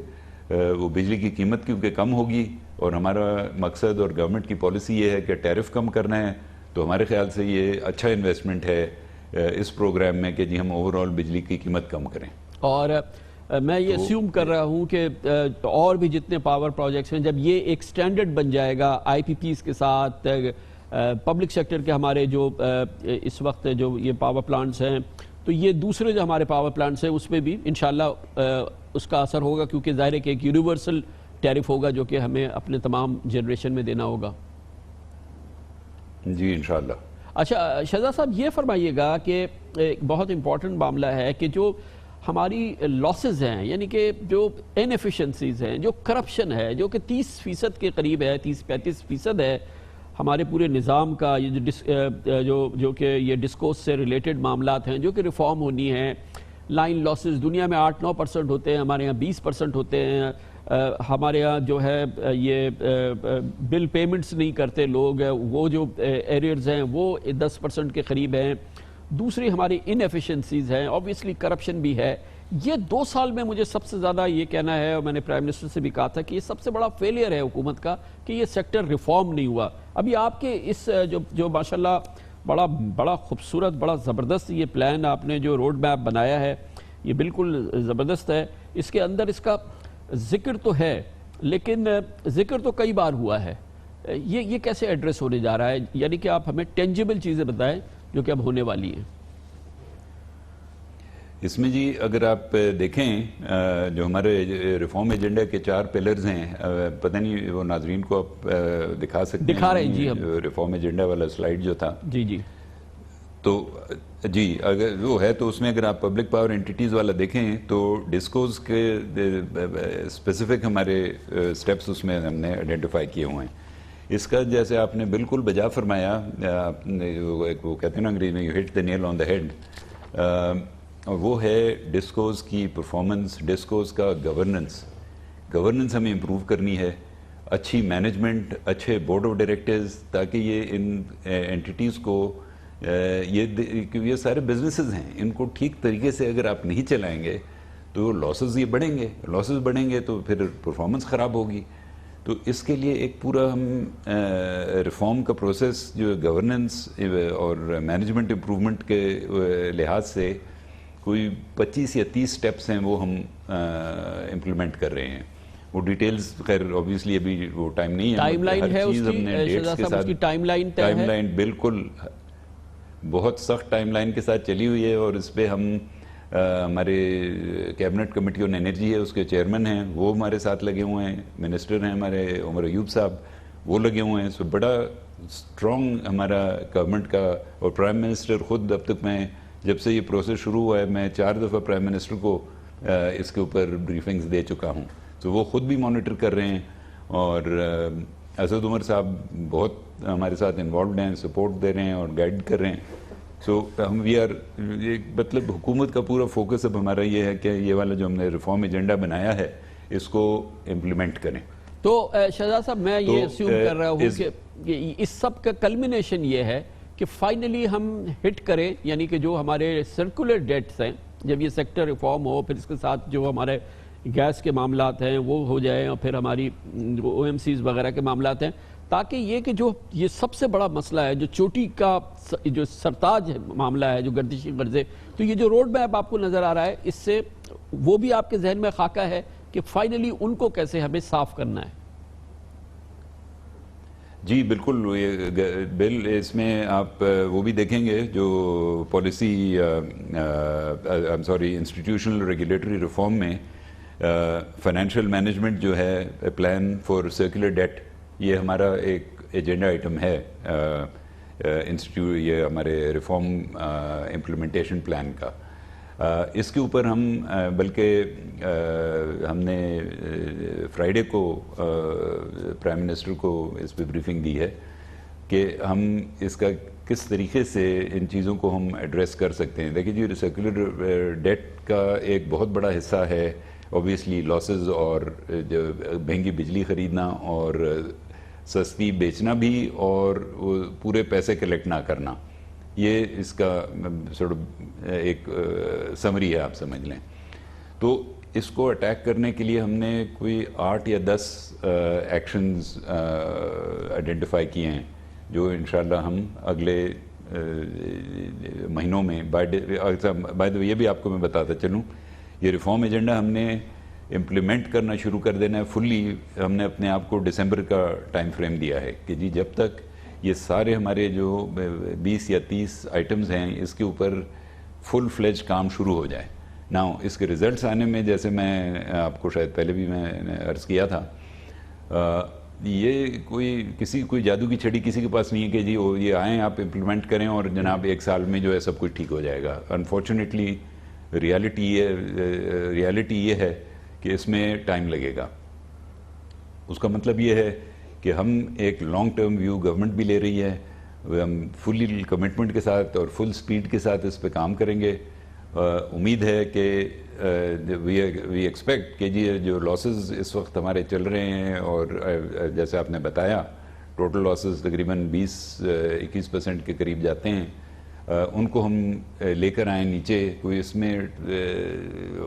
وہ بجلی کی قیمت کیونکہ کم ہوگی، اور ہمارا مقصد اور گورنمنٹ کی پالیسی یہ ہے کہ ٹیرف کم کرنا ہے، تو ہمارے خیال سے یہ اچھا انویسٹمنٹ ہے اس پروگرام میں کہ جی ہم اوور آل بجلی کی قیمت کم کریں۔ اور میں یہ اسیوم کر رہا ہوں کہ اور بھی جتنے پاور پروجیکٹس ہیں جب یہ ایک سٹینڈرڈ بن جائے گا IPPs کے ساتھ، پبلک سیکٹر کے ہمارے جو اس وقت جو یہ پاور پلانٹس ہیں، تو یہ دوسرے جو ہمارے پاور پلانٹس ہیں اس پہ بھی انشاءاللہ اس کا اثر ہوگا، کیونکہ ظاہر ہے کہ ایک یونیورسل ٹیرف ہوگا جو کہ ہمیں اپنے تمام جنریشن میں دینا ہوگا۔ جی انشاءاللہ۔ اچھا شہزاد صاحب یہ فرمائیے گا کہ ایک بہت امپورٹنٹ معاملہ ہے کہ جو ہماری لاسز ہیں، یعنی کہ جو انیفیشنسیز ہیں، جو کرپشن ہے، جو کہ 30% کے قریب ہے، 30-35% ہے ہمارے پورے نظام کا، یہ جو کہ یہ ڈسکوس سے ریلیٹڈ معاملات ہیں جو کہ ریفارم ہونی ہیں۔ لائن لاسز دنیا میں 8-9% ہوتے ہیں، ہمارے ہاں 20% ہوتے ہیں۔ ہمارے ہاں جو ہے یہ بل پیمنٹس نہیں کرتے لوگ، وہ جو ایریئرز ہیں وہ 10% کے قریب ہیں۔ دوسری ہماری انیفیشنسیز ہیں، obviously کرپشن بھی ہے۔ یہ 2 سال میں مجھے سب سے زیادہ یہ کہنا ہے، اور میں نے پرائم منسٹر سے بھی کہا تھا کہ یہ سب سے بڑا فیلئر ہے حکومت کا کہ یہ سیکٹر ریفارم نہیں ہوا۔ ابھی آپ کے اس جو ماشاءاللہ بڑا خوبصورت، بڑا زبردست یہ پلان آپ نے جو روڈ میپ بنایا ہے، یہ بالکل زبردست ہے۔ اس کے اندر اس کا ذکر تو ہے، لیکن ذکر تو کئی بار ہوا ہے، یہ کیسے ایڈریس ہونے جا رہا ہے؟ یعنی کہ آپ ہمیں ٹینجیبل چیزیں بتائیں جو کہ اب ہونے والی ہیں۔ اس میں جی اگر آپ دیکھیں جو ہمارے ریفارم ایجنڈا کے 4 پلرز ہیں، پتہ نہیں وہ ناظرین کو آپ دکھا سکتے ہیں؟ دکھا رہے ہیں جی ہم، ریفارم ایجنڈا والا سلائیڈ جو تھا جی تو جی اگر وہ ہے تو اس میں اگر آپ پبلک پاور انٹیٹیز والا دیکھیں تو ڈسکوز کے اسپیسیفک ہمارے سٹیپس اس میں ہم نے آئیڈینٹیفائی کیے ہوئے ہیں۔ اس کا جیسے آپ نے بالکل بجا فرمایا، وہ کہتے ہیں نا انگریزی میں، you hit the Nile on the head, اور وہ ہے ڈسکوز کی پرفارمنس، ڈسکوز کا گورننس ہمیں امپروو کرنی ہے، اچھی مینجمنٹ، اچھے بورڈ آف ڈائریکٹرز، تاکہ یہ ان اینٹیٹیز کو یہ سارے بزنسز ہیں، ان کو ٹھیک طریقے سے اگر آپ نہیں چلائیں گے تو لاسز بڑھیں گے تو پھر پرفارمنس خراب ہوگی۔ تو اس کے لیے ایک پورا ہم ریفارم کا پروسیس جو گورننس اور مینجمنٹ امپروومنٹ کے لحاظ سے کوئی 25 یا 30 سٹیپس ہیں وہ ہم امپلیمنٹ کر رہے ہیں۔ وہ ڈیٹیلز خیر obviously ابھی وہ ٹائم نہیں ہے. ٹائم لائن ہے اس کی شہزاد صاحب اس کی ٹائم لائن ٹائم لائن بالکل بہت سخت ٹائم لائن کے ساتھ چلی ہوئی ہے, اور اس پہ ہم ہمارے کیبنٹ کمیٹی آن انرجی ہے اس کے چیئرمین ہیں, وہ ہمارے ساتھ لگے ہوئے ہیں, منسٹر ہیں ہمارے عمر ایوب صاحب وہ لگے ہوئے ہیں. سو بڑا اسٹرانگ ہمارا گورنمنٹ کا, اور پرائم منسٹر خود اب تک میں جب سے یہ پروسیس شروع ہوا ہے میں 4 دفعہ پرائم منسٹر کو اس کے اوپر بریفنگز دے چکا ہوں. تو وہ خود بھی مانیٹر کر رہے ہیں, اور اسد عمر صاحب بہت ہمارے ساتھ انوالوڈ ہیں, سپورٹ دے رہے ہیں اور گائیڈ کر رہے ہیں. سو ہم وی آر مطلب حکومت کا پورا فوکس اب ہمارا یہ ہے کہ یہ والا جو ہم نے ریفارم ایجنڈا بنایا ہے اس کو امپلیمنٹ کریں. تو شہزاد صاحب میں یہ اسیوم کر رہا ہوں کہ اس سب کا کلمینیشن یہ ہے کہ فائنلی ہم ہٹ کریں, یعنی کہ جو ہمارے سرکولر ڈیٹس ہیں جب یہ سیکٹر ریفارم ہو, پھر اس کے ساتھ جو ہمارے گیس کے معاملات ہیں وہ ہو جائیں, اور پھر ہماری او ایم سیز وغیرہ کے معاملات ہیں, تاکہ یہ کہ جو یہ سب سے بڑا مسئلہ ہے جو چوٹی کا جو سرتاج معاملہ ہے جو گردشی قرضے, تو یہ جو روڈ میپ آپ کو نظر آ رہا ہے اس سے وہ بھی آپ کے ذہن میں خاکہ ہے کہ فائنلی ان کو کیسے ہمیں صاف کرنا ہے. جی بالکل, یہ بل اس میں آپ وہ بھی دیکھیں گے جو پالیسی انسٹیٹیوشنل ریگولیٹری ریفارم میں فائنینشیل مینجمنٹ جو ہے پلان فار سرکولر ڈیٹ, یہ ہمارا ایک ایجنڈا آئٹم ہے یہ ہمارے ریفارم امپلیمنٹیشن پلان کا. اس کے اوپر ہم بلکہ ہم نے فرائیڈے کو پرائم منسٹر کو اس پہ بریفنگ دی ہے کہ ہم اس کا کس طریقے سے ان چیزوں کو ہم ایڈریس کر سکتے ہیں. دیکھیے جی سرکولر ڈیٹ کا ایک بہت بڑا حصہ ہے اوبیسلی لاسز, اور جو مہنگی بجلی خریدنا اور سستی بیچنا بھی, اور پورے پیسے کلیکٹ نہ کرنا, یہ اس کا ایک سمری ہے آپ سمجھ لیں. تو اس کو اٹیک کرنے کے لیے ہم نے کوئی 8 یا 10 ایکشنز آئیڈینٹیفائی کیے ہیں جو انشاءاللہ ہم اگلے مہینوں میں یہ بھی آپ کو میں بتاتا چلوں, یہ ریفارم ایجنڈا ہم نے امپلیمنٹ کرنا شروع کر دینا ہے فلی. ہم نے اپنے آپ کو دسمبر کا ٹائم فریم دیا ہے کہ جی جب تک یہ سارے ہمارے جو 20 یا 30 آئٹمز ہیں اس کے اوپر فل فلیج کام شروع ہو جائے. ناؤ اس کے ریزلٹس آنے میں, جیسے میں آپ کو شاید پہلے بھی میں نے عرض کیا تھا, یہ کوئی جادو کی چھڑی کسی کے پاس نہیں ہے کہ جی یہ آئیں آپ امپلیمنٹ کریں اور جناب 1 سال میں جو ہے سب کچھ ٹھیک ہو جائے گا. انفارچونیٹلی ریالٹی یہ ہے کہ اس میں ٹائم لگے گا. اس کا مطلب یہ ہے کہ ہم ایک لانگ ٹرم ویو گورنمنٹ بھی لے رہی ہے, ہم فلی کمٹمنٹ کے ساتھ اور فل سپیڈ کے ساتھ اس پہ کام کریں گے. امید ہے کہ وی ایکسپیکٹ کہ جی جو لاسز اس وقت ہمارے چل رہے ہیں, اور جیسے آپ نے بتایا ٹوٹل لاسز تقریباً 20-21% کے قریب جاتے ہیں, ان کو ہم لے کر آئیں نیچے. کوئی اس میں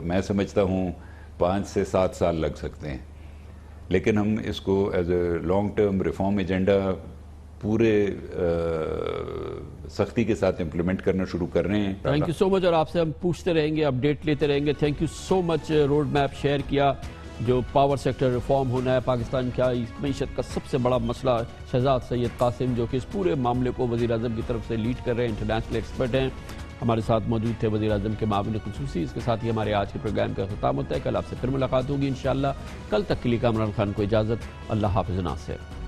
میں سمجھتا ہوں 5 سے 7 سال لگ سکتے ہیں, لیکن ہم اس کو as a long term reform agenda پورے سختی کے ساتھ امپلیمنٹ کرنا شروع کر رہے ہیں. تھینک یو سو مچ, اور آپ سے ہم پوچھتے رہیں گے, اپڈیٹ لیتے رہیں گے. Thank you so much. Road map share کیا جو پاور سیکٹر ریفارم ہونا ہے پاکستان کا, معیشت کا سب سے بڑا مسئلہ. شہزاد سید قاسم جو کہ اس پورے معاملے کو وزیر اعظم کی طرف سے لیڈ کر رہے ہیں, انٹرنیشنل ایکسپرٹ ہیں, ہمارے ساتھ موجود تھے وزیر اعظم کے معاون خصوصی. اس کے ساتھ ہی ہمارے آج کے پروگرام کا اختتام ہوتا ہے. کل آپ سے پھر ملاقات ہوگی انشاءاللہ. کل تک کے لیے کامران خان کو اجازت. اللہ حافظ ناصر.